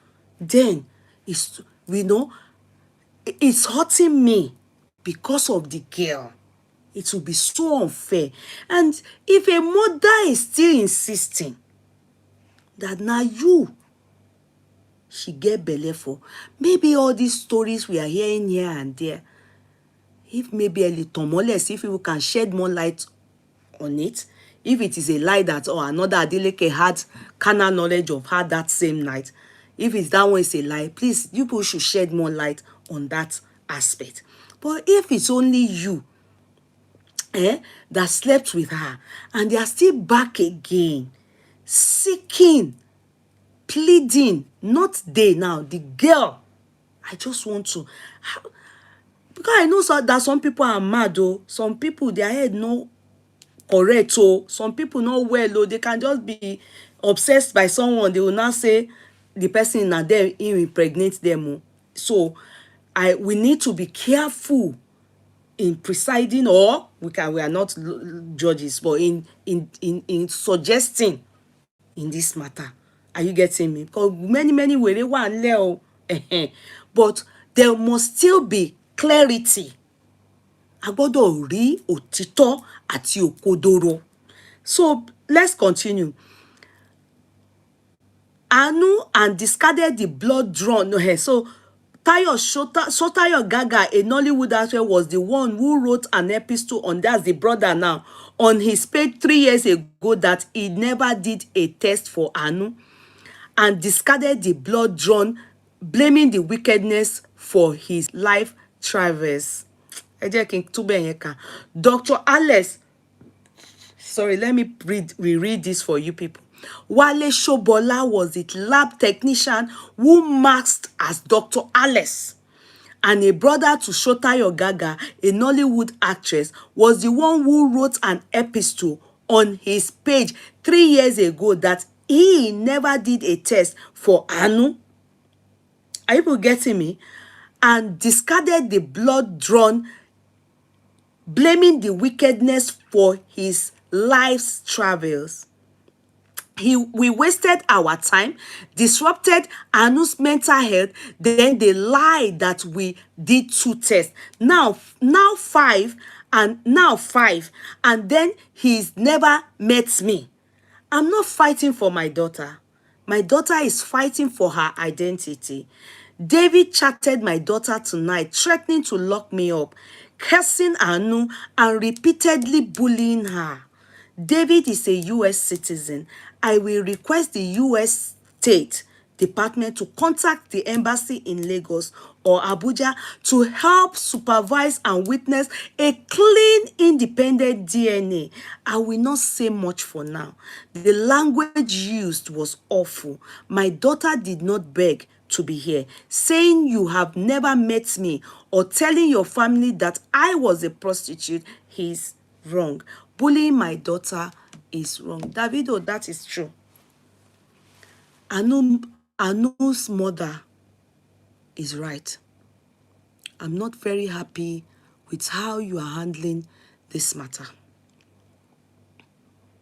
then it's, it's hurting me because of the girl. It will be so unfair. And if a mother is still insisting that now you, she get belle for, maybe all these stories we are hearing here and there, if maybe a little more less, if we can shed more light on it, if it is a lie that, or another Adeleke had carnal knowledge of her that same night, if it's that one is a lie, please, you people should shed more light on that aspect. But if it's only you that slept with her, and they are still back again, seeking, pleading, not they now, the girl. I just want to, because I know that some people are mad, oh. Some people, their head no correct, oh. Some people not well, oh. They can just be obsessed by someone. They will not say the person na them impregnate them, oh. So we need to be careful in presiding, or we are not judges, but in suggesting in this matter. Are you getting me? Because many were one leo, but there must still be clarity. A gbọ́dọ̀ rí òtítọ́ àti òkodoro. So let's continue. Anu and discarded the blood drawn. No, so Sotayo Gaga, a Nollywood actor, was the one who wrote an epistle on, that's the brother now, on his page 3 years ago that he never did a test for Anu and discarded the blood drawn, blaming the wickedness for his life travels. Dr. Alex, sorry, let me reread this for you people. Wale Shobola was the lab technician who masked as Dr. Alex, and a brother to Sotayo Gaga, a Nollywood actress, was the one who wrote an epistle on his page 3 years ago that he never did a test for Anu. Are you people getting me? And discarded the blood drawn, blaming the wickedness for his life's travels. We wasted our time, disrupted Anu's mental health, then they lied that we did 2 tests. Now 5, and then he's never met me. I'm not fighting for my daughter. My daughter is fighting for her identity. David chatted my daughter tonight, threatening to lock me up, cursing Anu, and repeatedly bullying her. David is a U.S. citizen. I will request the U.S. State Department to contact the embassy in Lagos or Abuja to help supervise and witness a clean, independent DNA. I will not say much for now. The language used was awful. My daughter did not beg to be here. Saying you have never met me or telling your family that I was a prostitute is wrong. Bullying my daughter is wrong. Davido, that is true. Anu's mother is right. I'm not very happy with how you are handling this matter.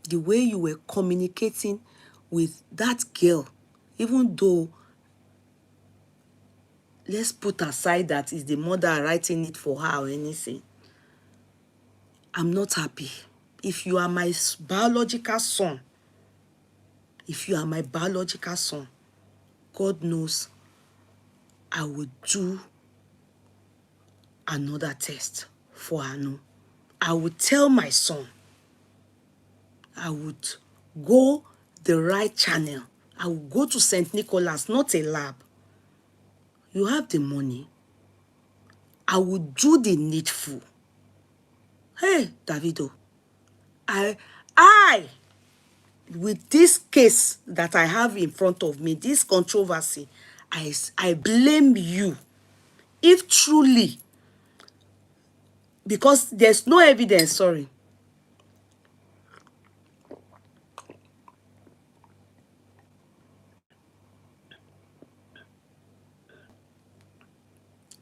The way you were communicating with that girl, even though, let's put aside that is the mother writing it for her or anything, I'm not happy. If you are my biological son, God knows I would do another test for Anu. I would tell my son, I would go the right channel. I would go to St. Nicholas, not a lab. You have the money. I would do the needful. Hey, Davido, I, with this case that I have in front of me, this controversy, I blame you. If truly, because there's no evidence, sorry.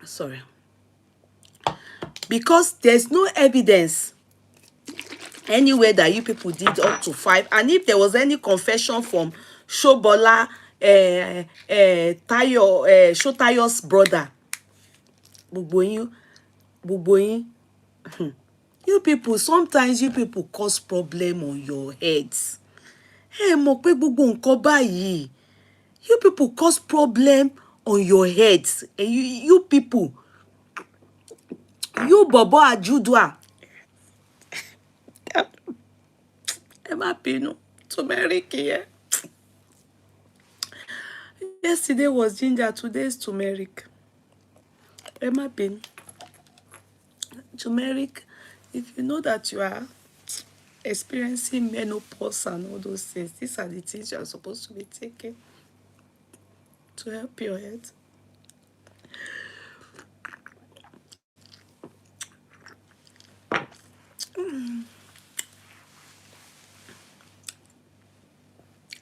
Sorry. Because there's no evidence anywhere that you people did up to 5. And if there was any confession from Shobola, Shotayo's brother, Buboyin, you people, sometimes you people cause problem on your heads. Hey, mo pe gbogbo nǹkan báyìí. You people cause problem on your heads. And you people, you Bobo Ajudua. Emma Pino, turmeric here. Yesterday was ginger, today is turmeric. Emma Pino. Turmeric, if you know that you are experiencing menopause and all those things, these are the things you are supposed to be taking to help your head.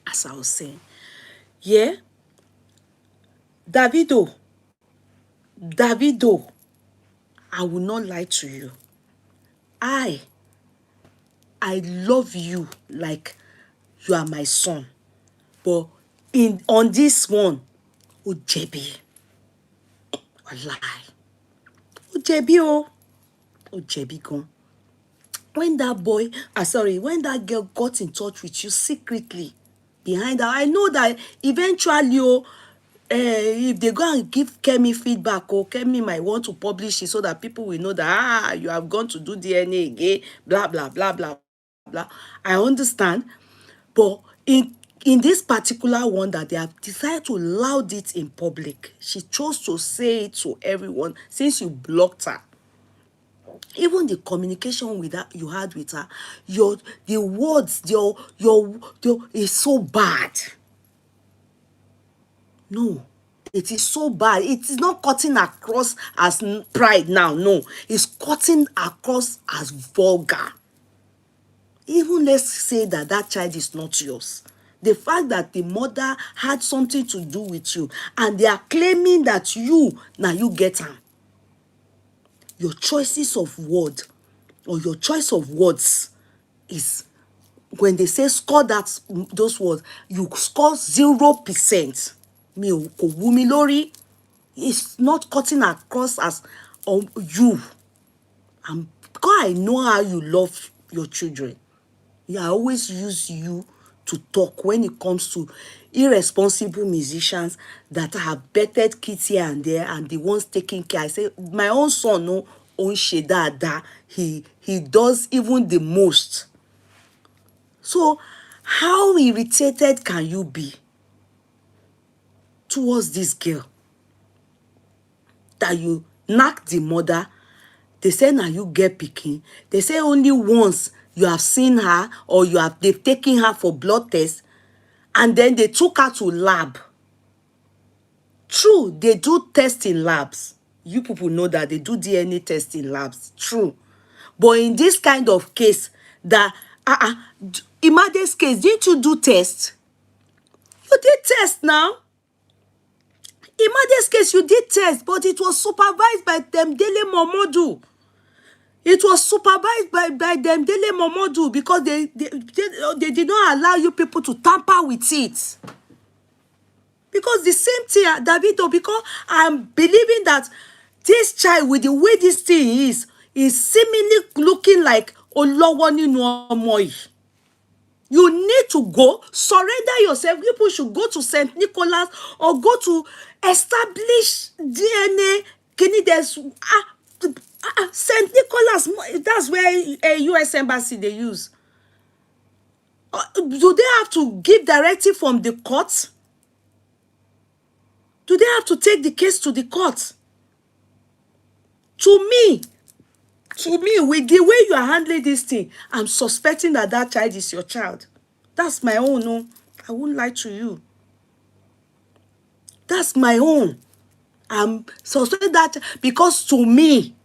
As I was saying, yeah, Davido, I will not lie to you. I love you like you are my son. But on this one, Ojebi, wallahi, Ojebi gone. When that boy, when that girl got in touch with you secretly behind her, I know that eventually if they go and give Kemi feedback, or Kemi might want to publish it so that people will know that you have gone to do DNA again, blah blah blah blah blah. I understand, but in this particular one that they have decided to loud it in public, she chose to say it to everyone since you blocked her. Even the communication with her you had with her, the words, your is so bad. No, it is so bad. It is not cutting across as pride now. No, it's cutting across as vulgar. Even let's say that that child is not yours. The fact that the mother had something to do with you, and they are claiming that now you get her. Your choices of word, or your choice of words, is when they say score those words, you score 0%. Mi ò kò wú mi lórí. It's not cutting across as you. And because I know how you love your children, I always use you to talk when it comes to irresponsible musicians that have bettered kids here and there, and the ones taking care. I say, my own son, no, ó ń ṣe dáadáa. He does even the most. So, how irritated can you be towards this girl that you knock the mother? They say now you get pikin. They say only once you have seen her, or they've taken her for blood test, and then they took her to lab. True, they do test in labs. You people know that they do DNA test in labs. True. But in this kind of case, that Imade's case, didn't you do test? You did test now. Imade's case, you did test, but it was supervised by them Dele Momodu. It was supervised by them Dele Momodu, because they did not allow you people to tamper with it. Because the same thing, Davido, because I'm believing that this child, with the way this thing is seemingly looking like Olowo ninu omo yi. You need to go, surrender yourself. People should go to St. Nicholas or go to establish DNA. There's St. Nicholas, that's where a US embassy they use. Do they have to give directive from the court? Do they have to take the case to the court? To me, with the way you are handling this thing, I'm suspecting that that child is your child. That's my own. No, I won't lie to you. That's my own. I'm suspecting that, because to me,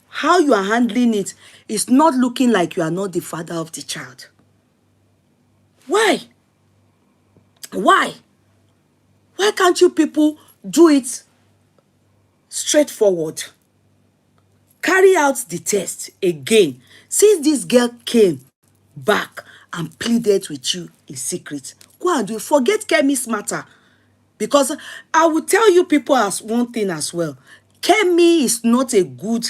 how you are handling it is not looking like you are not the father of the child. Why? Why? Why can't you people do it straightforward? Carry out the test again. Since this girl came back and pleaded with you in secret, go and do it. Forget Kemi's matter. Because I will tell you people as one thing as well. Kemi is not a good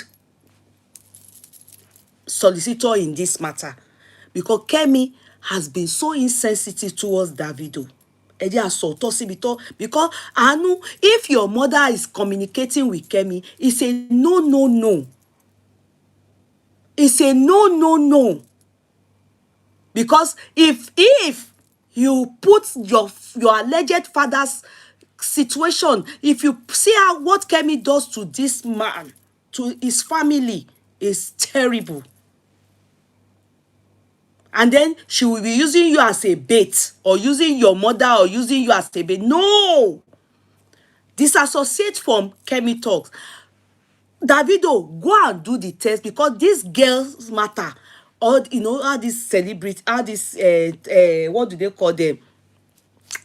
solicitor in this matter. Because Kemi has been so insensitive towards Davido. Because Anu, if your mother is communicating with Kemi, it's a no. It's a no. Because if you put your alleged father's situation, if you see what Kemi does to this man, to his family, is terrible. And then she will be using you as a bait, or using your mother, or using you as a bait. No! Disassociate from Kemi talks. Davido, go and do the test, because these girls matter. All all these celebrities, all these what do they call them?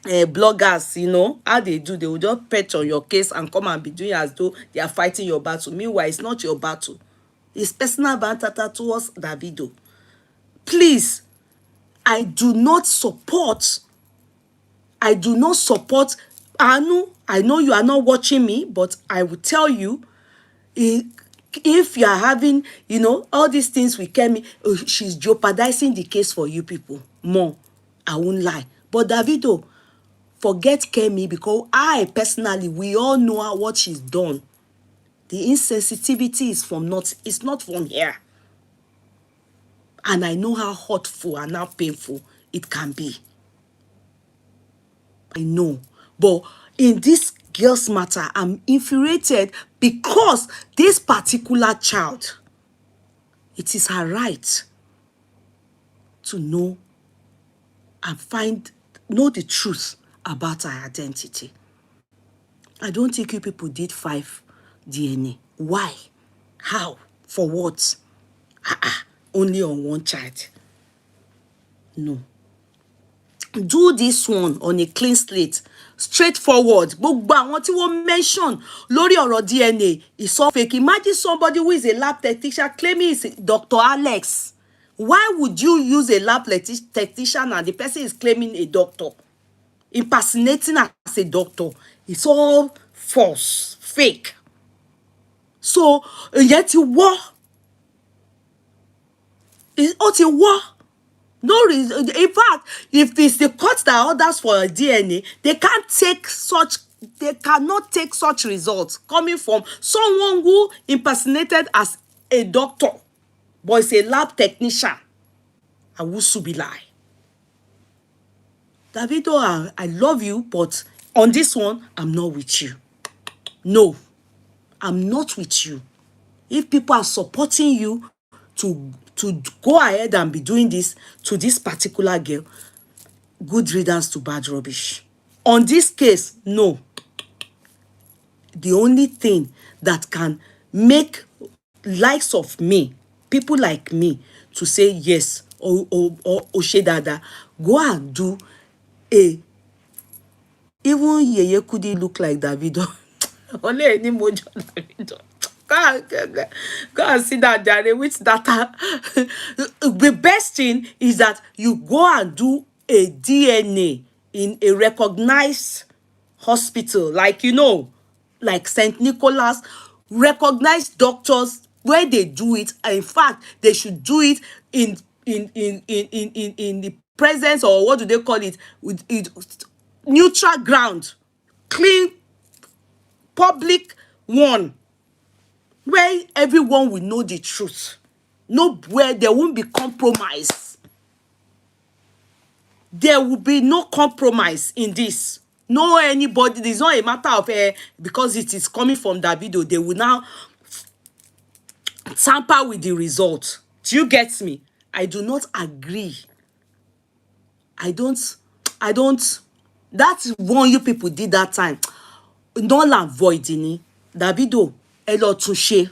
Bloggers, how they do. They will just pet on your case and come and be doing as though they are fighting your battle. Meanwhile, it's not your battle. It's personal banter towards Davido. Please, I do not support Anu. I know you are not watching me, but I will tell you, if you are having, all these things with Kemi, she's jeopardizing the case for you people more. I won't lie. But Davido, forget Kemi, because I personally, we all know what she's done. The insensitivity is it's not from here. And I know how hurtful and how painful it can be. I know. But in this girl's matter, I'm infuriated because this particular child, it is her right to know and know the truth about her identity. I don't think you people did 5 DNA. Why? How? For what? Only on one child. No. Do this one on a clean slate, straightforward. Gbogbo àwọn tí wọ́n mention lórí ọ̀rọ̀ DNA is all fake. Imagine somebody who is a lab technician claiming he's Dr. Alex. Why would you use a lab technician and the person is claiming a doctor, impersonating as a doctor? It's all false, fake. So yet you war. Ó ti war. No reason. In fact, if it's the court that orders for a DNA, they cannot take such results coming from someone who impersonated as a doctor, but is a lab technician. Awusubilai. Davido, I love you, but on this one, I'm not with you. No, I'm not with you. If people are supporting you to go ahead and be doing this to this particular girl, good riddance to bad rubbish. On this case, no. The only thing that can make likes of me, people like me, to say yes or Oshedada, go and do even Yeye Kudi look like Davido. Only any mojo Davido. Go and see that Jare with data. The best thing is that you go and do a DNA in a recognized hospital, like like St. Nicholas, recognized doctors where they do it. In fact, they should do it in the presence, or what do they call it, with it, neutral ground, clean public one, where everyone will know the truth. No, where there won't be compromise. There will be no compromise in this. No anybody, it's not a matter of because it is coming from Davido, they will now tamper with the result. Do you get me? I do not agree. I don't. That's one you people did that time. Null and void in Davido, elo touche.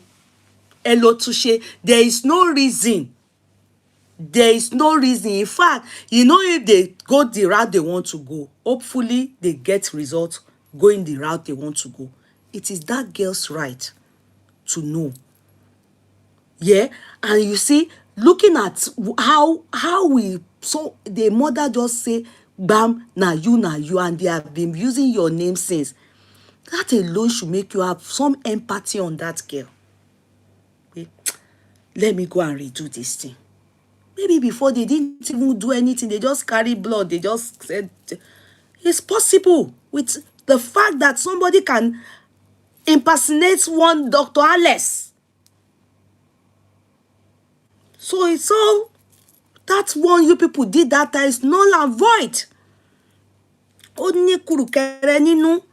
There is no reason. There is no reason. In fact, if they go the route they want to go, hopefully they get results going the route they want to go. It is that girl's right to know. Yeah, and you see, looking at how the mother just say, "Bam, na you," and they have been using your name since. That alone should make you have some empathy on that girl. Okay. Let me go and redo this thing. Maybe before they didn't even do anything, they just carry blood. They just said, it's possible with the fact that somebody can impersonate one Dr. Alex. So it's all, that one you people did that time is null and void. Oni kurukere ninu.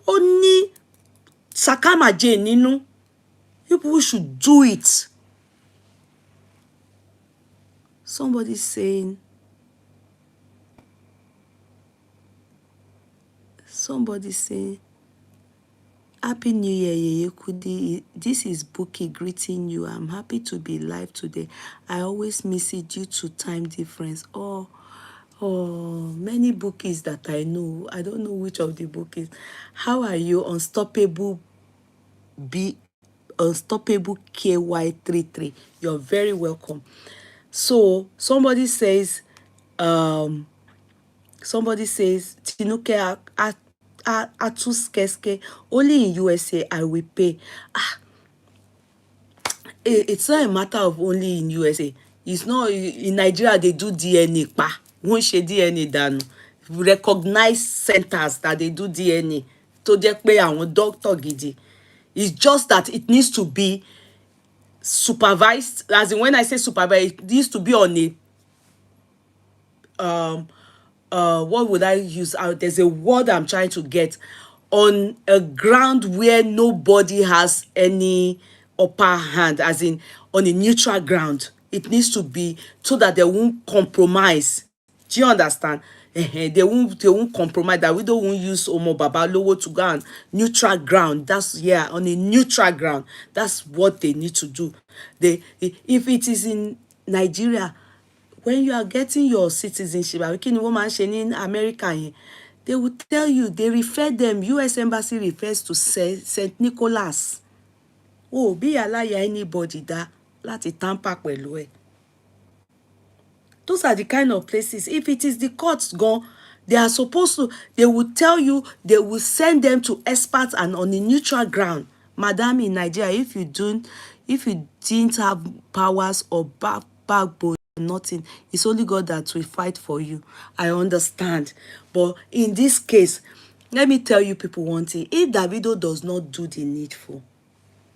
Oni sakamaje ninu. You people should do it. Somebody's saying, Happy New Year, Yeye Kudi. This is Buki greeting you. I'm happy to be live today. I always miss it due to time difference. Oh, many bookies that I know. I don't know which of the bookies. How are you? Unstoppable KY33. You're very welcome. So somebody says Tinuke Atuskeske, only in USA I will pay. It's not a matter of only in USA. It's not in Nigeria they do DNA pa. Won't she DNA done recognized centers that they do DNA tó jẹ́ pé àwọn doctor gidi. It's just that it needs to be supervised. As in, when I say supervised, it needs to be on a what would I use? There's a word I'm trying to get, on a ground where nobody has any upper hand, as in on a neutral ground. It needs to be so that they won't compromise. Do you understand? They won't compromise. That we don't want use Omo Babalowo to go on neutral ground. That's, yeah, on a neutral ground. That's what they need to do. If it is in Nigeria, when you are getting your citizenship, kí ni wọ́n máa ń ṣe ní America yẹn, they will tell you, they refer them, US Embassy refers to St. Nicholas. Oh, bí aláya anybody dá láti tamper pẹ̀lú ẹ̀. Those are the kind of places. If it is the courts gone, they are supposed to, they will tell you, they will send them to experts and on a neutral ground. Madam, in Nigeria, if you didn't have powers or backbone, nothing, it's only God that will fight for you. I understand. But in this case, let me tell you people one thing. If Davido does not do the needful,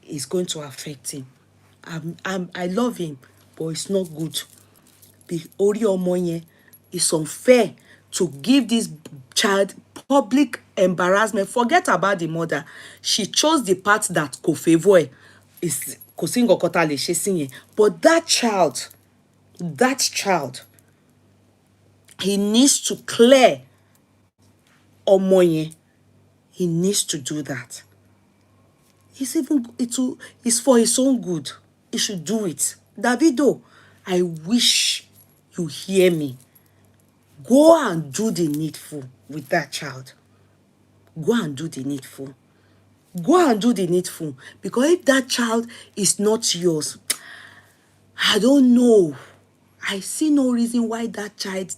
it's going to affect him. I love him, but it's not good. Orí ọmọ yẹn, it's unfair to give this child public embarrassment. Forget about the mother. She chose the path that kò favour ẹ̀. Kò sí nǹkan kan tá lè ṣe sí yẹn. But that child, he needs to clear ọmọ yẹn. He needs to do that. It's for his own good. He should do it. Davido, I wish you hear me. Go and do the needful with that child. Go and do the needful. Go and do the needful. Because if that child is not yours, I don't know. I see no reason why that child,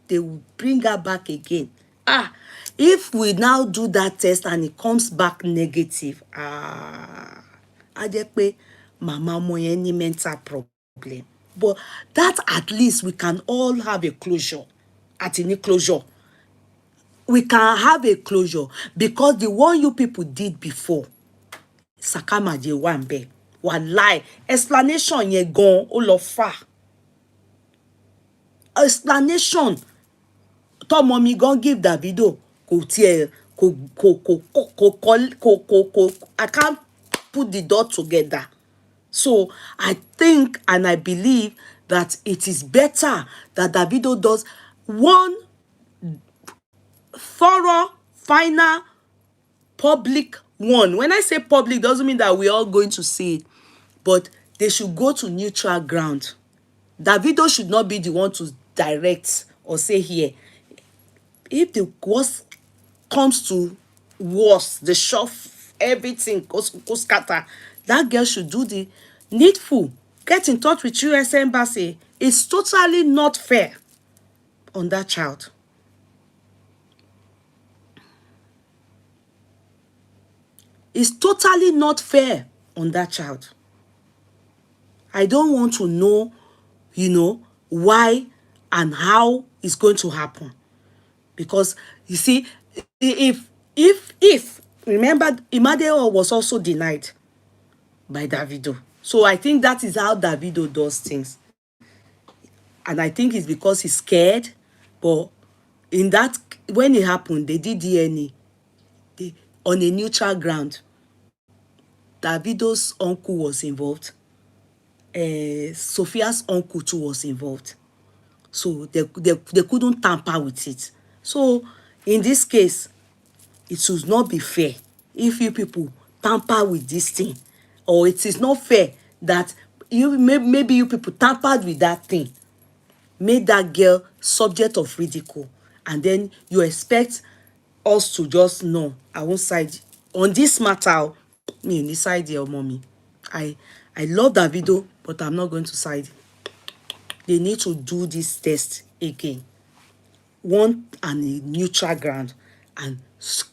they will bring her back again. If we now do that test and it comes back negative, a jẹ́ pé mama ọmọ yẹn ní mental problem. But that, at least we can all have a closure. At any closure, we can have a closure, because the one you people did before, sakamaje wà ńbẹ̀. Wàláì, explanation yẹn gan ó lọ far. Explanation tọ́mọ mi gan give Davido kò tiẹ̀ I can't put the dot together. So I think and I believe that it is better that Davido does one thorough, final, public one. When I say public, doesn't mean that we're all going to see it, but they should go to neutral ground. Davido should not be the one to direct or say here. If the worst comes to worst, the shove, everything goes scatter, that girl should do the needful. Get in touch with US Embassy. It's totally not fair on that child. It's totally not fair on that child. I don't want to know, why and how it's going to happen. Because, you see, if remember, Imadeo was also denied by Davido. So I think that is how Davido does things. And I think it's because he's scared. But in that, when it happened, they did DNA on a neutral ground. Davido's uncle was involved. Sophia's uncle too was involved. So they couldn't tamper with it. So in this case, it should not be fair if you people tamper with this thing. Or it is not fair that maybe you people tampered with that thing, made that girl subject of ridicule, and then you expect us to just know. I won't side on this matter. Me inside your mommy. I love Davido, but I'm not going to side. They need to do this test again. One on a neutral ground and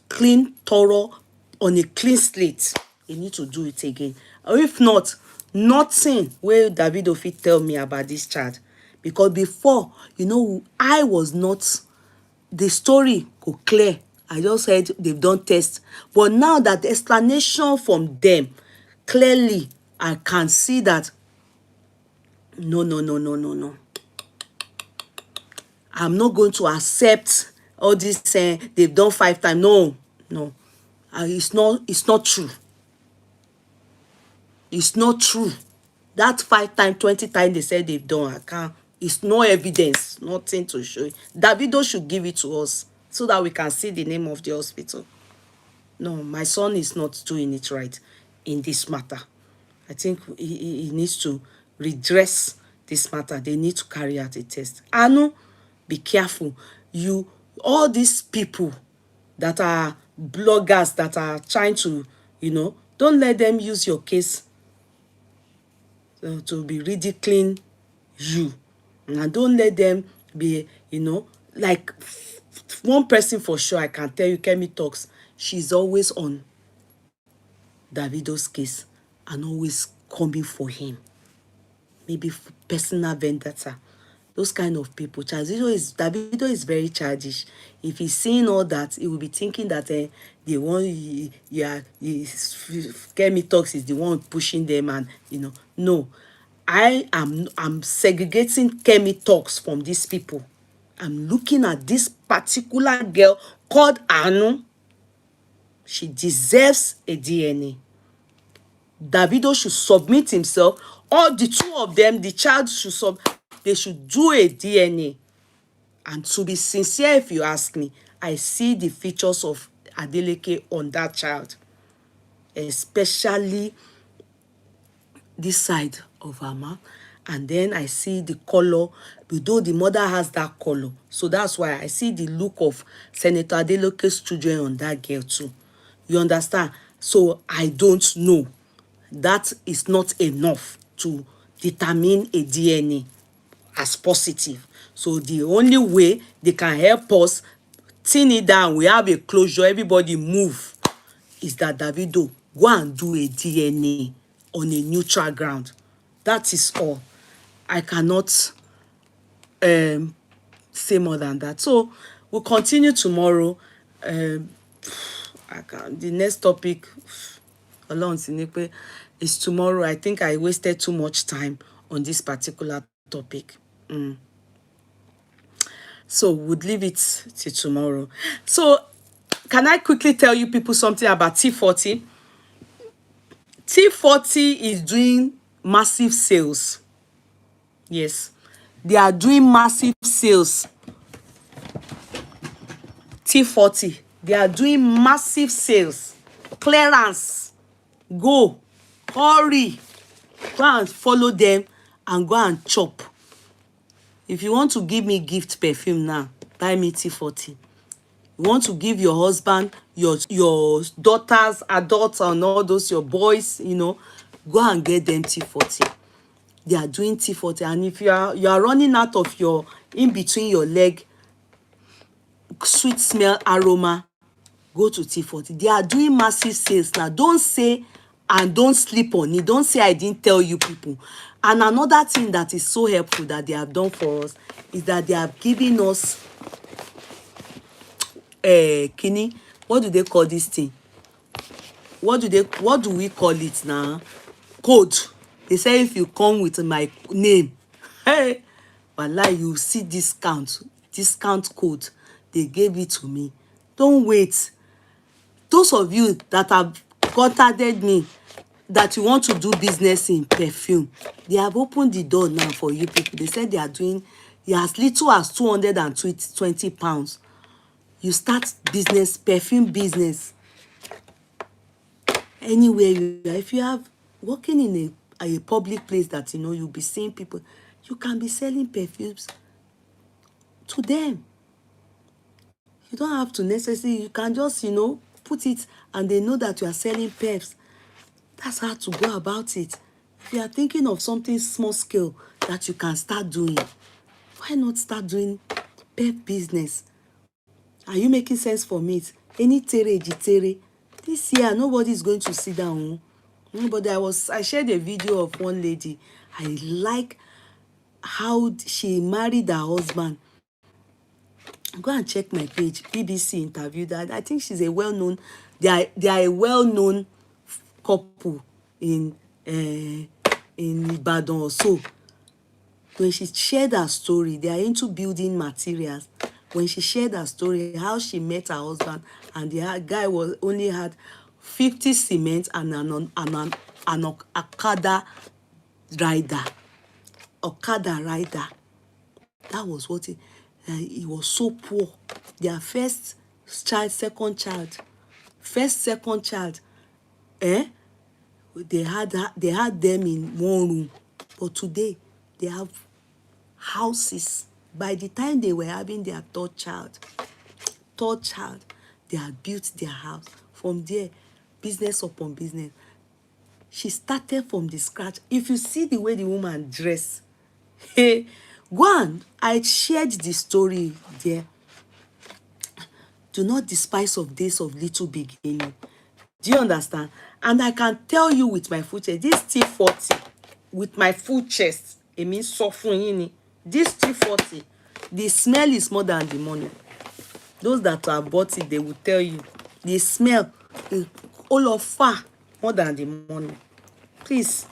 clean, thorough, on a clean slate. They need to do it again. Or if not, nothing where Davido fit tell me about this child. Because before, I was not the story go clear. I just heard they've done tests. But now that the explanation from them, clearly, I can see that no, no, no, no, no, no. I'm not going to accept all this saying they've done 5 times. No, no. It's not true. It's not true. That 5 times, 20 times they said they've done, I can't. It's no evidence, nothing to show. Davido should give it to us so that we can see the name of the hospital. No, my son is not doing it right in this matter. I think he needs to redress this matter. They need to carry out a test. Anu, be careful. All these people that are bloggers that are trying to, don't let them use your case to be ridiculing you. And don't let them be, like one person for sure, I can tell you, Kemi Talks, she's always on Davido's case and always coming for him. Maybe personal vendetta. Those kind of people. Davido is very childish. If he's seeing all that, he will be thinking that the one Kemi Talks is the one pushing them, and no. I'm segregating Kemi Talks from these people. I'm looking at this particular girl called Anu. She deserves a DNA. Davido should submit himself. All the two of them, the child they should do a DNA. And to be sincere, if you ask me, I see the features of Adeleke on that child, especially this side of her mouth. And then I see the color, though the mother has that color. So that's why I see the look of Senator Adeleke's children on that girl too. You understand? So I don't know. That is not enough to determine a DNA as positive. So the only way they can help us thin it down, we have a closure, everybody move, is that Davido go and do a DNA on a neutral ground. That is all. I cannot say more than that. So we'll continue tomorrow. The next topic is tomorrow. I think I wasted too much time on this particular topic. So we'll leave it till tomorrow. So can I quickly tell you people something about T40? T40 is doing massive sales. Yes, they are doing massive sales. T40, they are doing massive sales. Clearance. Go. Hurry. Go and follow them and go and chop. If you want to give me gift perfume now, buy me T40. You want to give your husband, your daughters, adults, and all those, your boys, go and get them T40. They are doing T40. And if you are running out of your, in between your leg, sweet smell aroma, go to T40. They are doing massive sales now. Don't say and don't sleep on it. Don't say I didn't tell you people. And another thing that is so helpful that they have done for us is that they have given us Kini, what do they call this thing? What do we call it now? Code. They say if you come with my name, hey, wallahi, you see discount code. They gave it to me. Don't wait. Those of you that have contacted me that you want to do business in perfume, they have opened the door now for you people. They said they are doing as little as 220 pounds. You start business, perfume business. Anywhere you are, if you have working in a public place that you'll be seeing people, you can be selling perfumes to them. You don't have to necessarily, you can just put it and they know that you are selling perfs. That's how to go about it. If you are thinking of something small scale that you can start doing, why not start doing perf business? Are you making sense for me? Any tere jitere. This year, nobody is going to sit down. Nobody. I shared a video of one lady. I like how she married her husband. Go and check my page. BBC interviewed her. I think she's a well-known, they are a well-known couple in Ibadan or so. When she shared her story, they are into building materials. When she shared her story, how she met her husband, and the guy was only had 50 cement and an Okada rider. Okada rider. That was what he was so poor. Their first child, second child, second child, they had them in one room, but today they have houses. By the time they were having their third child, they had built their house. From there, business upon business. She started from the scratch. If you see the way the woman dress, hey, go on. I shared the story there. Do not despise of days of little beginning. Do you understand? And I can tell you with my full chest, this T40, with my full chest, it means suffering. This T40, the smell is more than the money. Those that have bought it, they will tell you. The smell is all of far more than the money. Please,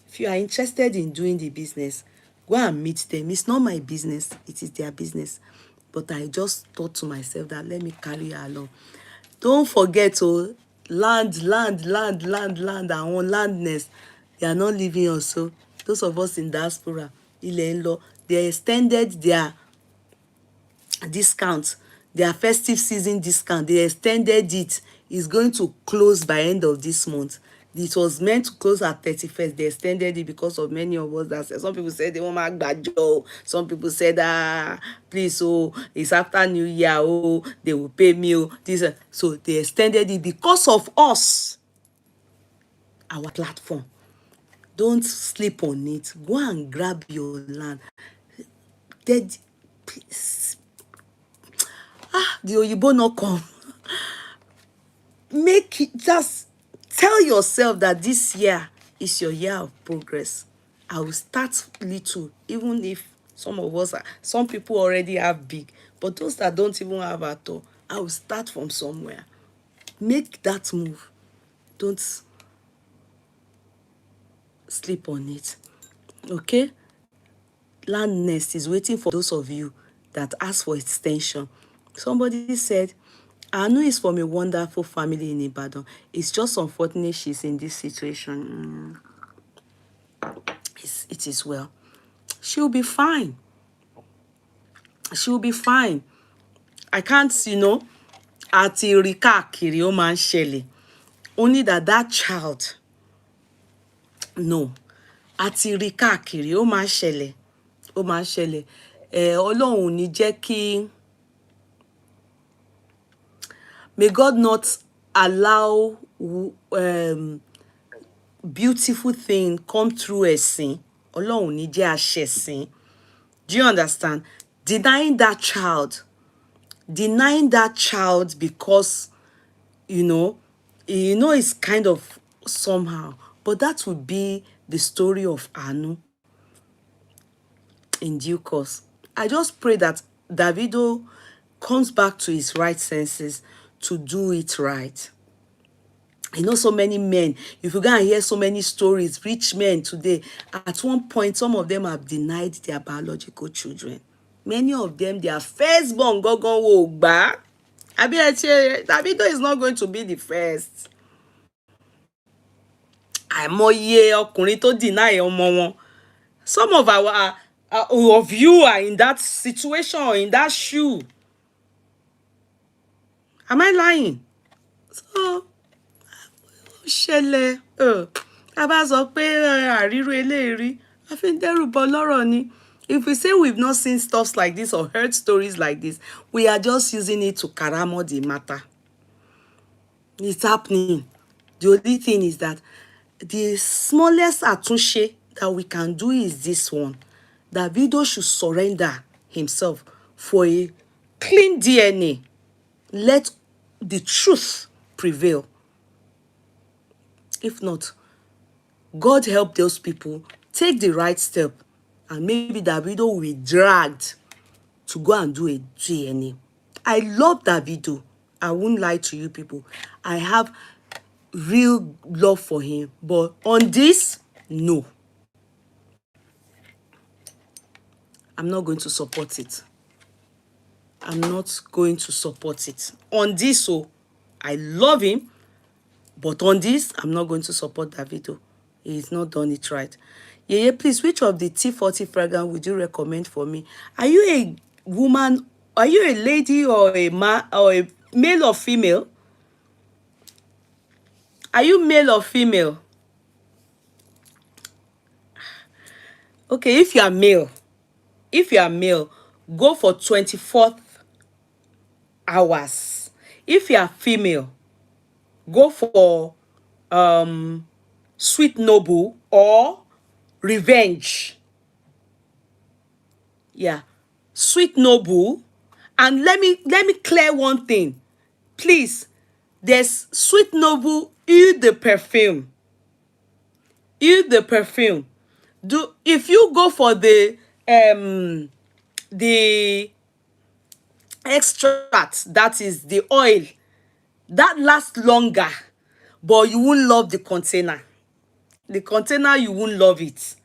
if you are interested in doing the business, go and meet them. It's not my business. It is their business. But I just thought to myself that let me carry her along. Don't forget, land, and on landness. They are not living also. Those of us in diaspora, they extended their discount, their festive season discount. They extended it. It's going to close by end of this month. It was meant to close at 31st. They extended it because of many of us that said, some people said they want my badge. Some people said, please, it's after New Year, they will pay me. This, so they extended it because of us, our platform. Don't sleep on it. Go and grab your land. Please. The Oyibo not come. Make it, just tell yourself that this year is your year of progress. I will start little, even if some people already have big, but those that don't even have at all, I will start from somewhere. Make that move. Don't sleep on it. Okay? Land Nest is waiting for those of you that ask for extension. Somebody said, Anu is from a wonderful family in Ibadan. It's just unfortunate she's in this situation. It is well. She'll be fine. She'll be fine. I can't, àti rí káàkiri ó máa ń ṣẹlẹ̀. Only that child, no. Àti rí káàkiri ó máa ń ṣẹlẹ̀. Ó máa ń ṣẹlẹ̀. Ọlọ́run ò ní jẹ́ kí. May God not allow beautiful thing come through ẹ̀sìn. Ọlọ́run ò ní jẹ́ aṣẹ̀sìn. Do you understand? Denying that child because, it's kind of somehow. But that would be the story of Anu in due course. I just pray that Davido comes back to his right senses to do it right. So many men, if you go and hear so many stories, rich men today, at one point, some of them have denied their biological children. Many of them, their firstborn, go back. Davido is not going to be the first. Àìmọye ọkùnrin tó deny ọmọ wọn. Some of you are in that situation or in that shoe. Am I lying? So, ṣẹlẹ̀, a bá sọ pé àríro eléèrí, a fi ń dẹ́rù bọ lọ́rọ̀ ni. If we say we've not seen stuff like this or heard stories like this, we are just using it to karamo the matter. It's happening. The only thing is that the smallest àtúnṣe that we can do is this one. Davido should surrender himself for a clean DNA. Let the truth prevail. If not, God help those people take the right step, and maybe Davido will be dragged to go and do a DNA. I love Davido. I won't lie to you people. I have real love for him. But on this, no. I'm not going to support it. I'm not going to support it. On this, so I love him. But on this, I'm not going to support Davido. He's not done it right. Yeye, please, which of the T40 fragrance would you recommend for me? Are you a woman? Are you a lady or a man or a male or female? Are you male or female? Okay, if you are male, go for 24th hours. If you are female, go for Sweet Noble or Revenge. Yeah, Sweet Noble. And let me clear one thing, please. There's Sweet Noble Eau de Perfume. Eau de Perfume. If you go for the extract, that is the oil, that lasts longer, but you won't love the container. The container, you won't love it.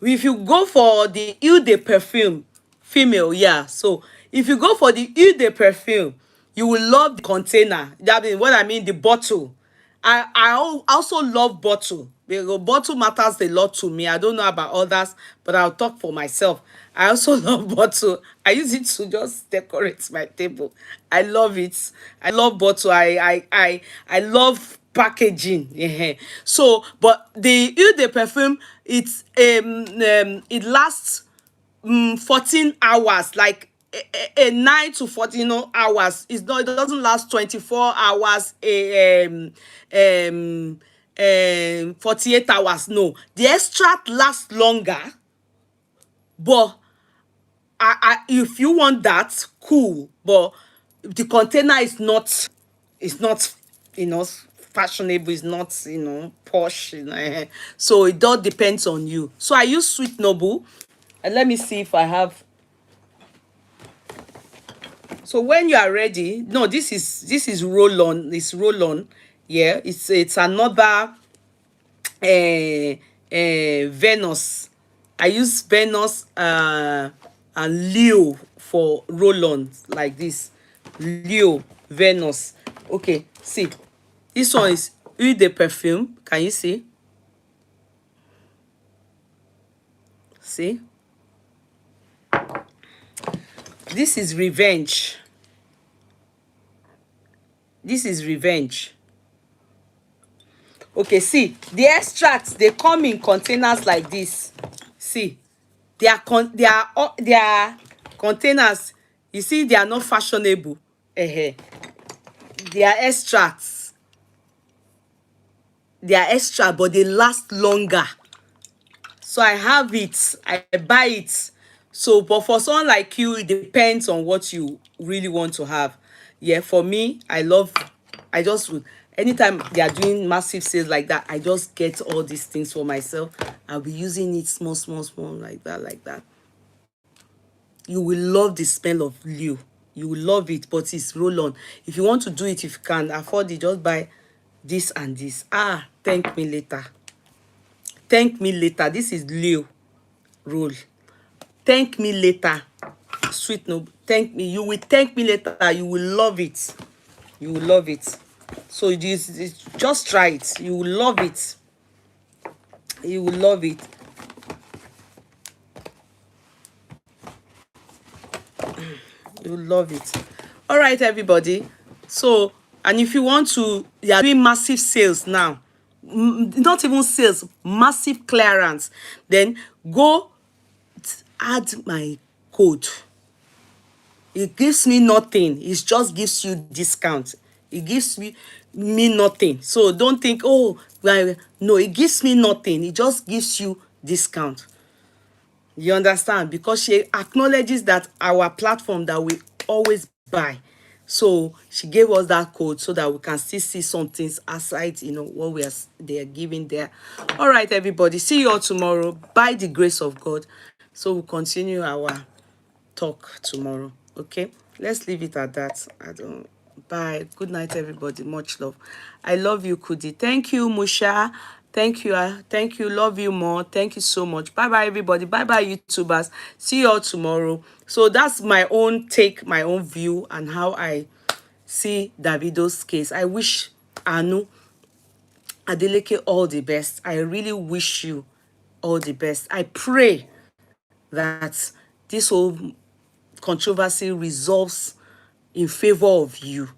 If you go for the Eau de Perfume female, yeah, so if you go for the Eau de Perfume, you will love the container. That is what I mean, the bottle. I also love bottle, because bottle matters a lot to me. I don't know about others, but I'll talk for myself. I also love bottle. I use it to just decorate my table. I love it. I love bottle. I love packaging. Yeah. So, but the Eau de Perfume, it lasts 14 hours, like a 9 to 14 hours. It's not, it doesn't last 24 hours, 48 hours. No, the extract lasts longer, but if you want that, cool. But the container is not, it's not, fashionable, it's not, posh, so it all depends on you. So I use Sweet Noble, and let me see if I have. So when you are ready, no, this is roll on. It's roll on. Yeah, it's another Venus. I use Venus and Leo for roll-ons like this. Leo, Venus. Okay, see. This one is Eau de Perfume. Can you see? See? This is Revenge. This is Revenge. Okay, see, the extracts, they come in containers like this. See, they are containers. You see, they are not fashionable. They are extracts. They are extra, but they last longer. So I have it. I buy it. So, but for someone like you, it depends on what you really want to have. Yeah, for me, I just would, anytime they are doing massive sales like that, I just get all these things for myself. I'll be using it small, like that. You will love the smell of Leo. You will love it, but it's roll on. If you want to do it, if you can afford it, just buy this and this. Thank me later. Thank me later. This is Leo roll. Thank me later. Sweet Noble. Thank me. You will thank me later. You will love it. You will love it. So just try it. You will love it. You will love it. You will love it. All right, everybody. So, and if you want to, they are doing massive sales now. Not even sales, massive clearance. Then go add my code. It gives me nothing. It just gives you discount. It gives me nothing. So don't think, oh, well, no, it gives me nothing. It just gives you discount. You understand? Because she acknowledges that our platform that we always buy. So she gave us that code so that we can still see some things aside, what they are giving there. All right, everybody. See you all tomorrow by the grace of God. So we'll continue our talk tomorrow. Okay, let's leave it at that. I don't. Bye. Good night, everybody. Much love. I love you, Kudi. Thank you, Musha. Thank you. Thank you. Love you more. Thank you so much. Bye bye, everybody. Bye bye, YouTubers. See you all tomorrow. So that's my own take, my own view, and how I see Davido's case. I wish Anu Adeleke all the best. I really wish you all the best. I pray that this whole controversy resolves in favor of you,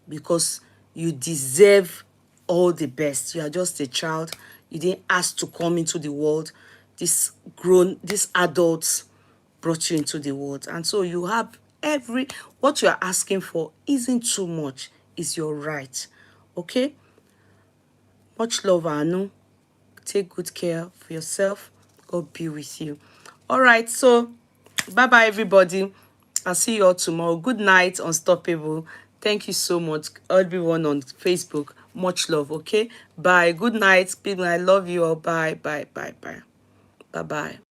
because you deserve all the best. You are just a child. You didn't ask to come into the world. These adults brought you into the world. And so you have what you are asking for isn't too much. It's your right. Okay? Much love, Anu. Take good care of yourself. God be with you. All right, so bye-bye, everybody. I'll see you all tomorrow. Good night, Unstoppable. Thank you so much, everyone on Facebook. Much love, okay? Bye. Good night, people. I love you all. Bye, bye, bye, bye. Bye-bye.